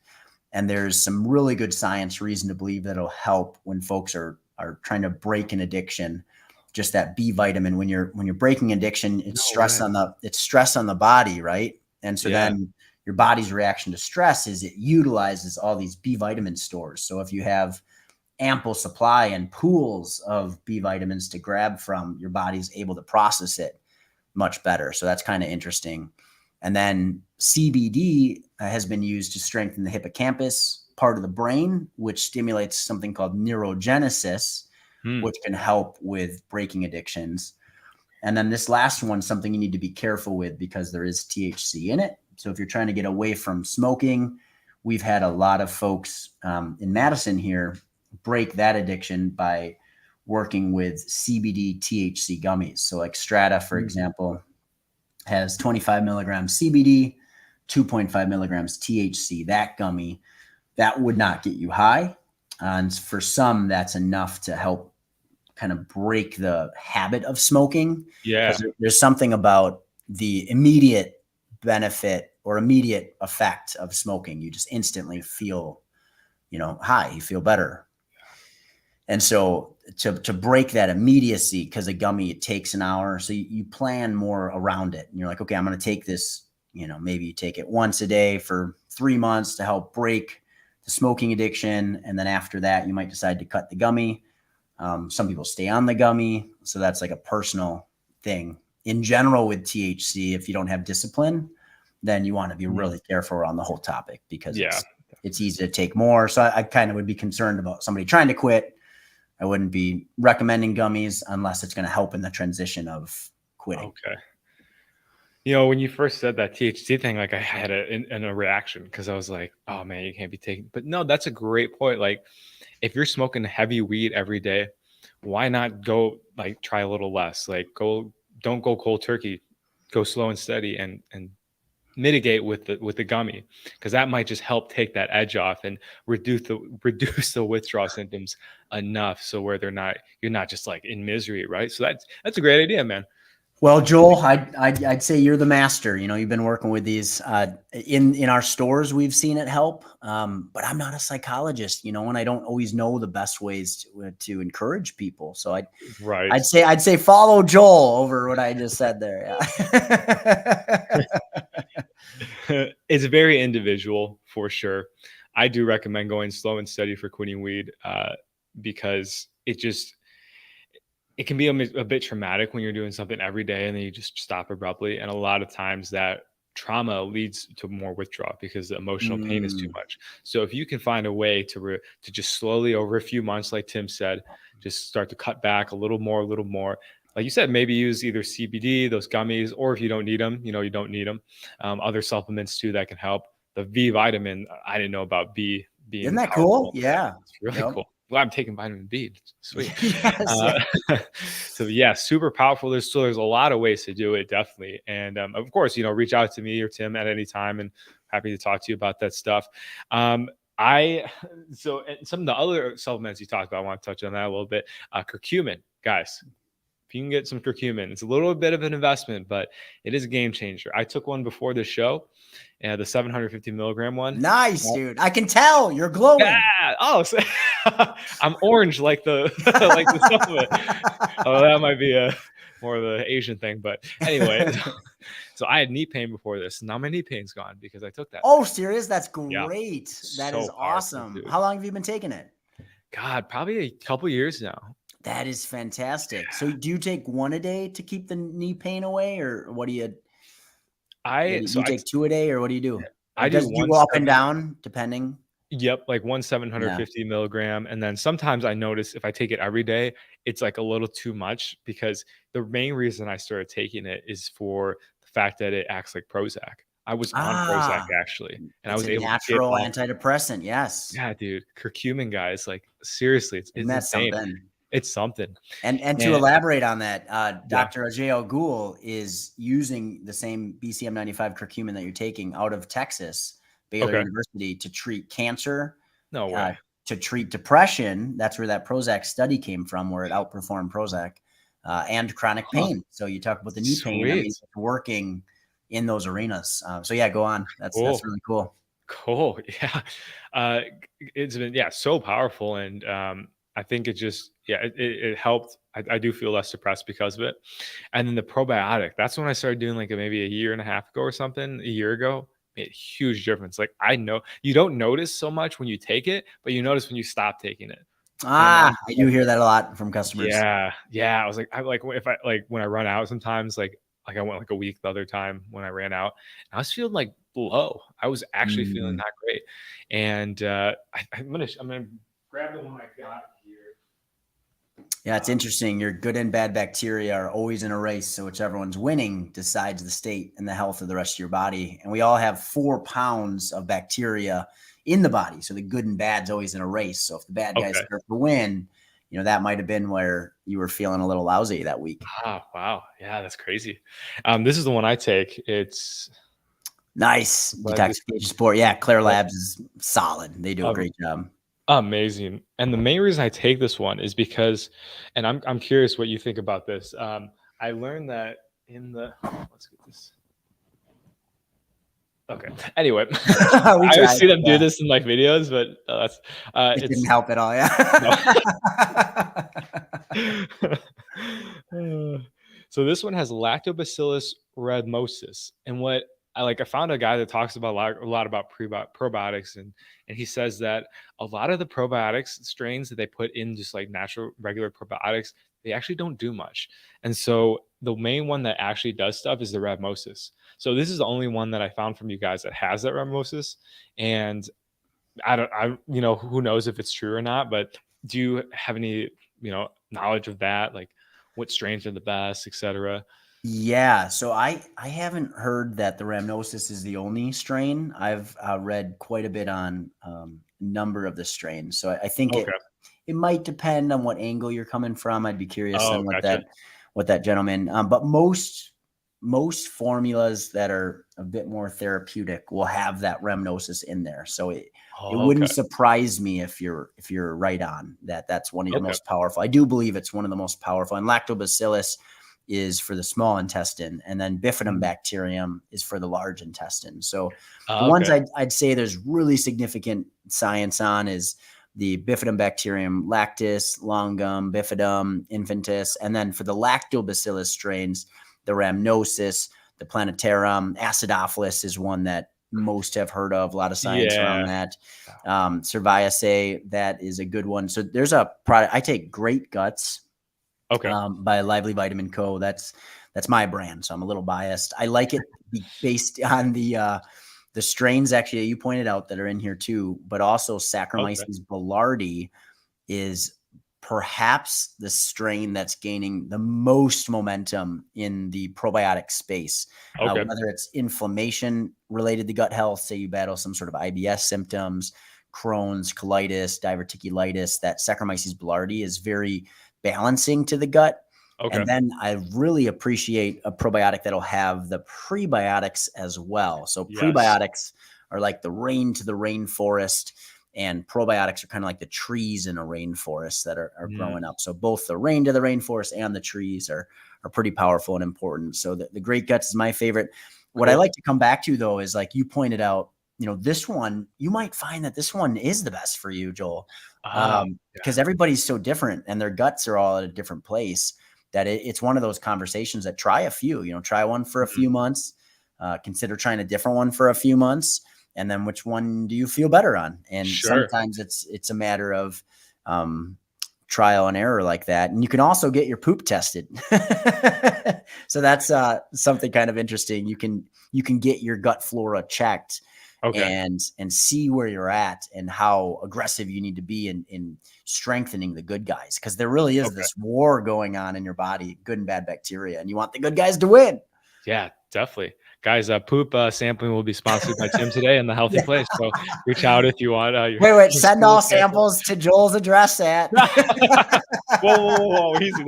And there's some really good science reason to believe that it'll help when folks are trying to break an addiction. Just that B vitamin, when you're breaking addiction, it's stress on the body, right? And so then your body's reaction to stress is it utilizes all these B vitamin stores. So if you have ample supply and pools of B vitamins to grab from, your body's able to process it much better. So that's kind of interesting. And then CBD has been used to strengthen the hippocampus part of the brain, which stimulates something called neurogenesis, which can help with breaking addictions. And then this last one, something you need to be careful with because there is THC in it. So if you're trying to get away from smoking, we've had a lot of folks in Madison here break that addiction by working with CBD THC gummies. So like Strata, for example, has 25 milligrams CBD, 2.5 milligrams THC. That gummy, that would not get you high. And for some, that's enough to help kind of break the habit of smoking. Yeah. There's something about the immediate benefit or immediate effect of smoking. You just instantly feel, you know, high, you feel better. And so to break that immediacy, because a gummy, it takes an hour. So you plan more around it. And you're like, okay, I'm going to take this, you know, maybe you take it once a day for 3 months to help break the smoking addiction. And then after that, you might decide to cut the gummy. Some people stay on the gummy. So that's like a personal thing. In general, with THC, if you don't have discipline, then you want to be really careful around the whole topic because it's easy to take more. So I kind of would be concerned about somebody trying to quit. I wouldn't be recommending gummies unless it's going to help in the transition of quitting. Okay. You know, when you first said that THC thing, like I had a reaction because I was like, oh man, you can't be taking, but no, that's a great point. Like if you're smoking heavy weed every day, why not go like try a little less? Like don't go cold turkey, go slow and steady and mitigate with the gummy, because that might just help take that edge off and reduce the withdrawal symptoms enough so where you're not just like in misery, right? So that's a great idea, man. Well, Joel, I'd say you're the master. You know, you've been working with these in our stores. We've seen it help, but I'm not a psychologist, you know, and I don't always know the best ways to encourage people. So I'd say follow Joel over what I just said there. Yeah. It's very individual for sure. I do recommend going slow and steady for quitting weed because it can be a bit traumatic when you're doing something every day and then you just stop abruptly. And a lot of times that trauma leads to more withdrawal because the emotional pain is too much. So if you can find a way to just slowly over a few months, like Tim said, just start to cut back a little more. Like you said, maybe use either CBD, those gummies, or if you don't need them, you know, you don't need them. Other supplements too that can help. The V vitamin, I didn't know about B being Isn't that powerful. cool? Yeah. It's really cool. Well, I'm taking vitamin B. Sweet. Yes, yeah. So yeah, super powerful. There's a lot of ways to do it, definitely. And of course, reach out to me or Tim at any time, and happy to talk to you about that stuff. I so and some of the other supplements you talked about, I want to touch on that a little bit. Curcumin, guys. If you can get some curcumin, it's a little bit of an investment, but it is a game changer. I took one before the show, the 750 milligram one. Nice, dude. I can tell you're glowing. Yeah. Oh, so I'm orange like the like the supplement. Oh, that might be more of an Asian thing, but anyway. So I had knee pain before this. Now my knee pain's gone because I took that. Oh, serious? That's Yeah. great. That So is powerful, awesome. dude. How long have you been taking it? God, probably a couple years now. That is fantastic. So do you take one a day to keep the knee pain away, or what do you take two a day, or what do you do? I Do do you one go up and down depending? Yep, like one 750 milligram. And then sometimes I notice if I take it every day, it's like a little too much, because the main reason I started taking it is for the fact that it acts like Prozac. I was on Prozac actually, and I was able to get natural off. antidepressant. Yes. Yeah, dude, curcumin, guys, like seriously, it's insane. Something. It's something. And to elaborate on that, Dr. Ajay Ogul is using the same BCM95 curcumin that you're taking out of Texas, Baylor University, to treat cancer. No way. To treat depression. That's where that Prozac study came from, where it outperformed Prozac, and chronic pain. So you talk about the knee pain. That means it's working in those arenas. So yeah, go on. That's really cool. Cool. Yeah. It's been, so powerful. And, I think it just, it helped. I do feel less depressed because of it. And then the probiotic, that's when I started doing like maybe a year and a half ago or something, a year ago, made a huge difference. Like I know you don't notice so much when you take it, but you notice when you stop taking it. I do hear that a lot from customers. Yeah. I was like, when I run out sometimes, like I went like a week the other time when I ran out, and I was feeling like low. I was actually feeling not great. And I'm gonna grab the one I got here. Yeah, it's interesting. Your good and bad bacteria are always in a race. So whichever one's winning decides the state and the health of the rest of your body. And we all have 4 pounds of bacteria in the body. So the good and bad's always in a race. So if the bad guys start to win, that might have been where you were feeling a little lousy that week. Ah, wow. Yeah, that's crazy. This is the one I take. It's nice. Detoxification support. Yeah, Claire Labs is solid. They do a great job. Amazing. And the main reason I take this one is because, and I'm curious what you think about this. I learned that let's get this. Okay. Anyway, I see them do this in like videos, but it didn't help at all. Yeah. So this one has Lactobacillus rhamnosus, and I found a guy that talks about a lot about probiotics, and he says that a lot of the probiotics strains that they put in just like natural regular probiotics, they actually don't do much. And so the main one that actually does stuff is the rhamnosus. So this is the only one that I found from you guys that has that rhamnosus. And who knows if it's true or not, but do you have any, knowledge of that? Like what strains are the best, et cetera? Yeah. So I haven't heard that the rhamnosus is the only strain. I've read quite a bit on a number of the strains. So I think it might depend on what angle you're coming from. I'd be curious on what that gentleman, but most formulas that are a bit more therapeutic will have that rhamnosus in there. So it wouldn't surprise me if you're right on that. That's one of your most powerful. I do believe it's one of the most powerful. And lactobacillus is for the small intestine, and then bifidobacterium is for the large intestine. So the ones I'd say there's really significant science on is the bifidobacterium lactis, longum, bifidum, infantis, and then for the lactobacillus strains, the rhamnosus, the plantarum, acidophilus is one that most have heard of. A lot of science around that. Cerviaceae, that is a good one. So there's a product I take, Great Guts. By Lively Vitamin Co. That's my brand, so I'm a little biased. I like it based on the strains actually you pointed out that are in here too, but also Saccharomyces boulardii is perhaps the strain that's gaining the most momentum in the probiotic space. Whether it's inflammation related to gut health, say you battle some sort of IBS symptoms, Crohn's, colitis, diverticulitis, that Saccharomyces boulardii is very balancing to the gut. Okay. And then I really appreciate a probiotic that'll have the prebiotics as well. So Yes. prebiotics are like the rain to the rainforest, and probiotics are kind of like the trees in a rainforest that are growing up. So both the rain to the rainforest and the trees are pretty powerful and important. So the Great Guts is my favorite. What I like to come back to, though, is like you pointed out, this one, you might find that this one is the best for you, Joel, because everybody's so different and their guts are all at a different place, that it's one of those conversations that try a few, try one for a few months, consider trying a different one for a few months. And then which one do you feel better on? And sometimes it's a matter of trial and error like that. And you can also get your poop tested. So that's something kind of interesting. You can get your gut flora checked and see where you're at and how aggressive you need to be in strengthening the good guys. Because there really is this war going on in your body, good and bad bacteria, and you want the good guys to win. Yeah, definitely. Guys, poop sampling will be sponsored by Tim today in the Healthy Place. So reach out if you want. Wait, send all samples to Joel's address at. Whoa, easy.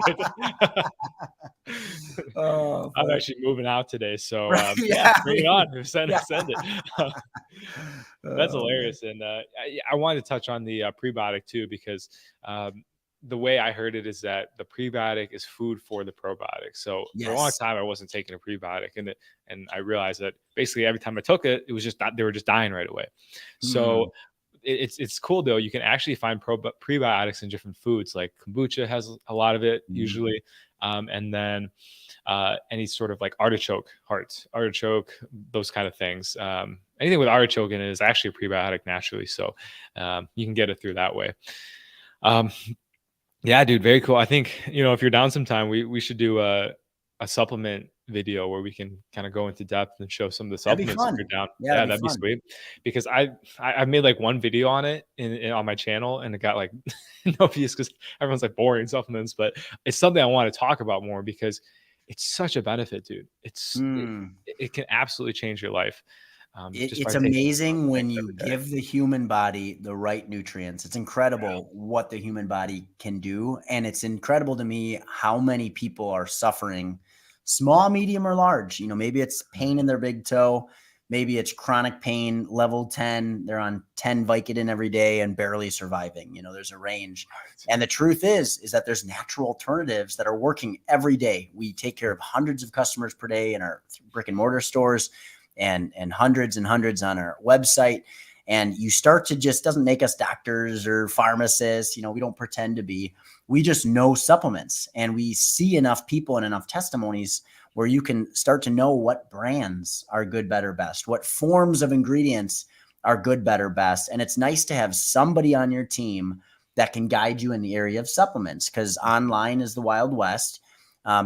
I'm actually moving out today. So bring it on. Send it. That's hilarious. And I wanted to touch on the prebiotic too, because the way I heard it is that the prebiotic is food for the probiotic. So for a long time, I wasn't taking a prebiotic, and I realized that basically every time I took it, it was just they were just dying right away. So it's cool though. You can actually find prebiotics in different foods. Like kombucha has a lot of it usually, and then any sort of like artichoke hearts, those kind of things. Anything with artichoke in it is actually a prebiotic naturally. So you can get it through that way. Yeah, dude, very cool. I think, if you're down sometime, we should do a supplement video where we can kind of go into depth and show some of the supplements if you're down. Yeah, that'd be sweet. Because I made like one video on it on my channel, and it got like no views because everyone's like boring supplements, but it's something I want to talk about more because it's such a benefit, dude. It can absolutely change your life. It's amazing when you give the human body the right nutrients. It's incredible what the human body can do. And it's incredible to me how many people are suffering, small, medium, or large. Maybe it's pain in their big toe. Maybe it's chronic pain, level 10. They're on 10 Vicodin every day and barely surviving. There's a range. And the truth is that there's natural alternatives that are working every day. We take care of hundreds of customers per day in our brick and mortar stores, and hundreds and hundreds on our website. And you start to doesn't make us doctors or pharmacists. We don't pretend to be. We just know supplements, and we see enough people and enough testimonies where you can start to know what brands are good, better, best, what forms of ingredients are good, better, best. And it's nice to have somebody on your team that can guide you in the area of supplements, because online is the Wild West.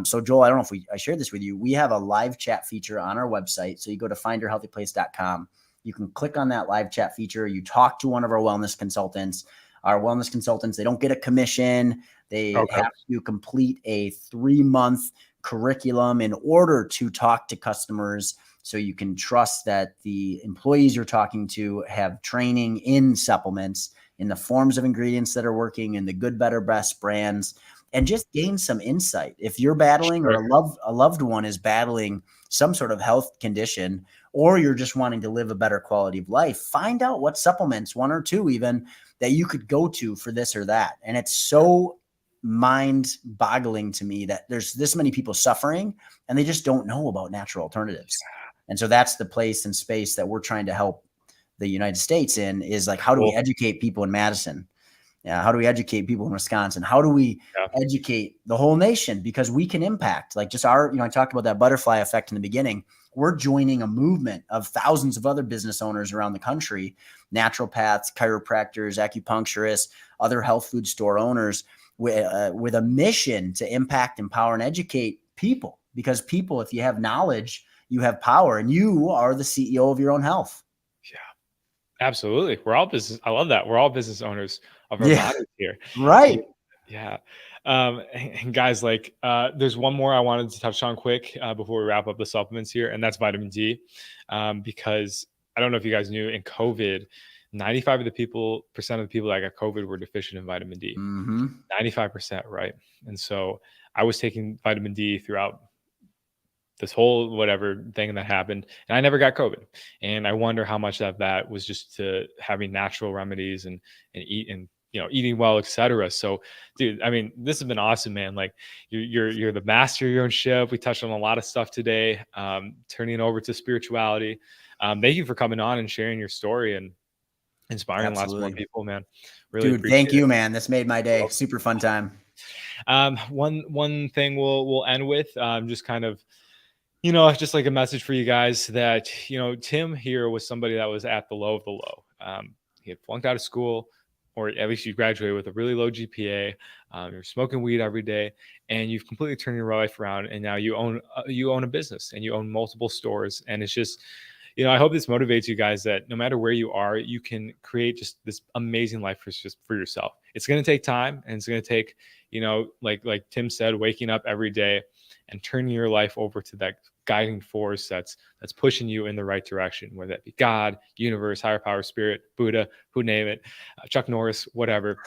So Joel, I don't know if I shared this with you. We have a live chat feature on our website. So you go to findyourhealthyplace.com. You can click on that live chat feature. You talk to one of our wellness consultants. Our wellness consultants, they don't get a commission. They have to complete a 3-month curriculum in order to talk to customers. So you can trust that the employees you're talking to have training in supplements, in the forms of ingredients that are working, in the good, better, best brands, and just gain some insight. If you're battling, or a loved one is battling some sort of health condition, or you're just wanting to live a better quality of life, find out what supplements, 1 or 2 even, that you could go to for this or that. And it's so mind-boggling to me that there's this many people suffering and they just don't know about natural alternatives. And so that's the place and space that we're trying to help the United States in, is like, how do we educate people in Madison? How do we educate people in Wisconsin? How do we educate the whole nation? Because we can impact, like, just our, I talked about that butterfly effect in the beginning. We're joining a movement of thousands of other business owners around the country, naturopaths, chiropractors, acupuncturists, other health food store owners, with a mission to impact, empower, and educate people. Because people, if you have knowledge, you have power, and you are the CEO of your own health. Yeah, absolutely. We're all business. I love that. We're all business owners of our bodies here. Right. Yeah. And guys, like, there's one more I wanted to touch on quick before we wrap up the supplements here, and that's vitamin D. Because I don't know if you guys knew, in COVID, 95% of the people that got COVID were deficient in vitamin D. 95%, right? And so I was taking vitamin D throughout this whole whatever thing that happened, and I never got COVID. And I wonder how much of that was just to having natural remedies and eating well, etc. So, dude, I mean, this has been awesome, man. Like you're the master of your own ship. We touched on a lot of stuff today, turning it over to spirituality. Thank you for coming on and sharing your story and inspiring lots more people, man. Really, dude, thank you, man. This made my day. Super fun time. One thing we'll end with, just kind of, just like a message for you guys that, Tim here was somebody that was at the low of the low. He had flunked out of school, or at least you graduated with a really low GPA. You're smoking weed every day, and you've completely turned your life around. And now you own a business, and you own multiple stores. And it's just, I hope this motivates you guys that no matter where you are, you can create just this amazing life for yourself. It's going to take time, and it's going to take, like Tim said, waking up every day and turning your life over to that guiding force that's pushing you in the right direction, whether that be God, universe, higher power, spirit, Buddha, who name it, Chuck Norris, whatever.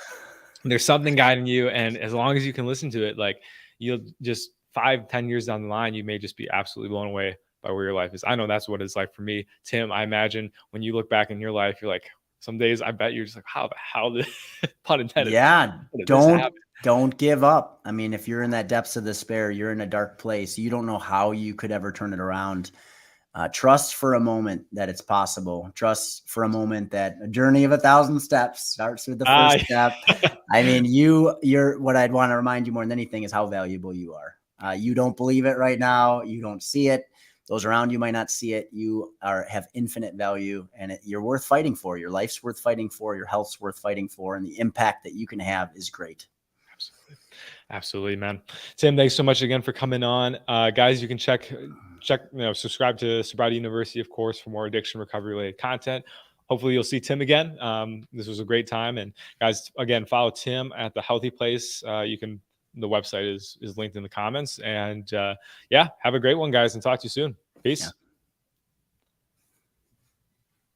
There's something guiding you, and as long as you can listen to it, like, you'll just 5-10 years down the line, you may just be absolutely blown away by where your life is. I know that's what it's like for me. Tim, I imagine when you look back in your life, you're like, some days I bet you're just like, how the hell did pun intended? Yeah, don't give up. I mean, if you're in that depths of despair, you're in a dark place, you don't know how you could ever turn it around. Trust for a moment that it's possible. Trust for a moment that a journey of 1,000 steps starts with the first step. I mean, you're what I'd want to remind you more than anything is how valuable you are. You don't believe it right now. You don't see it. Those around you might not see it. You have infinite value, and you're worth fighting for. Your life's worth fighting for. Your health's worth fighting for. And the impact that you can have is great. Absolutely, man. Tim, thanks so much again for coming on. Guys, you can check, subscribe to Sobriety University, of course, for more addiction recovery related content. Hopefully you'll see Tim again. This was a great time. And guys, again, follow Tim at The Healthy Place. The website is linked in the comments. And have a great one, guys, and talk to you soon. Peace. Yeah.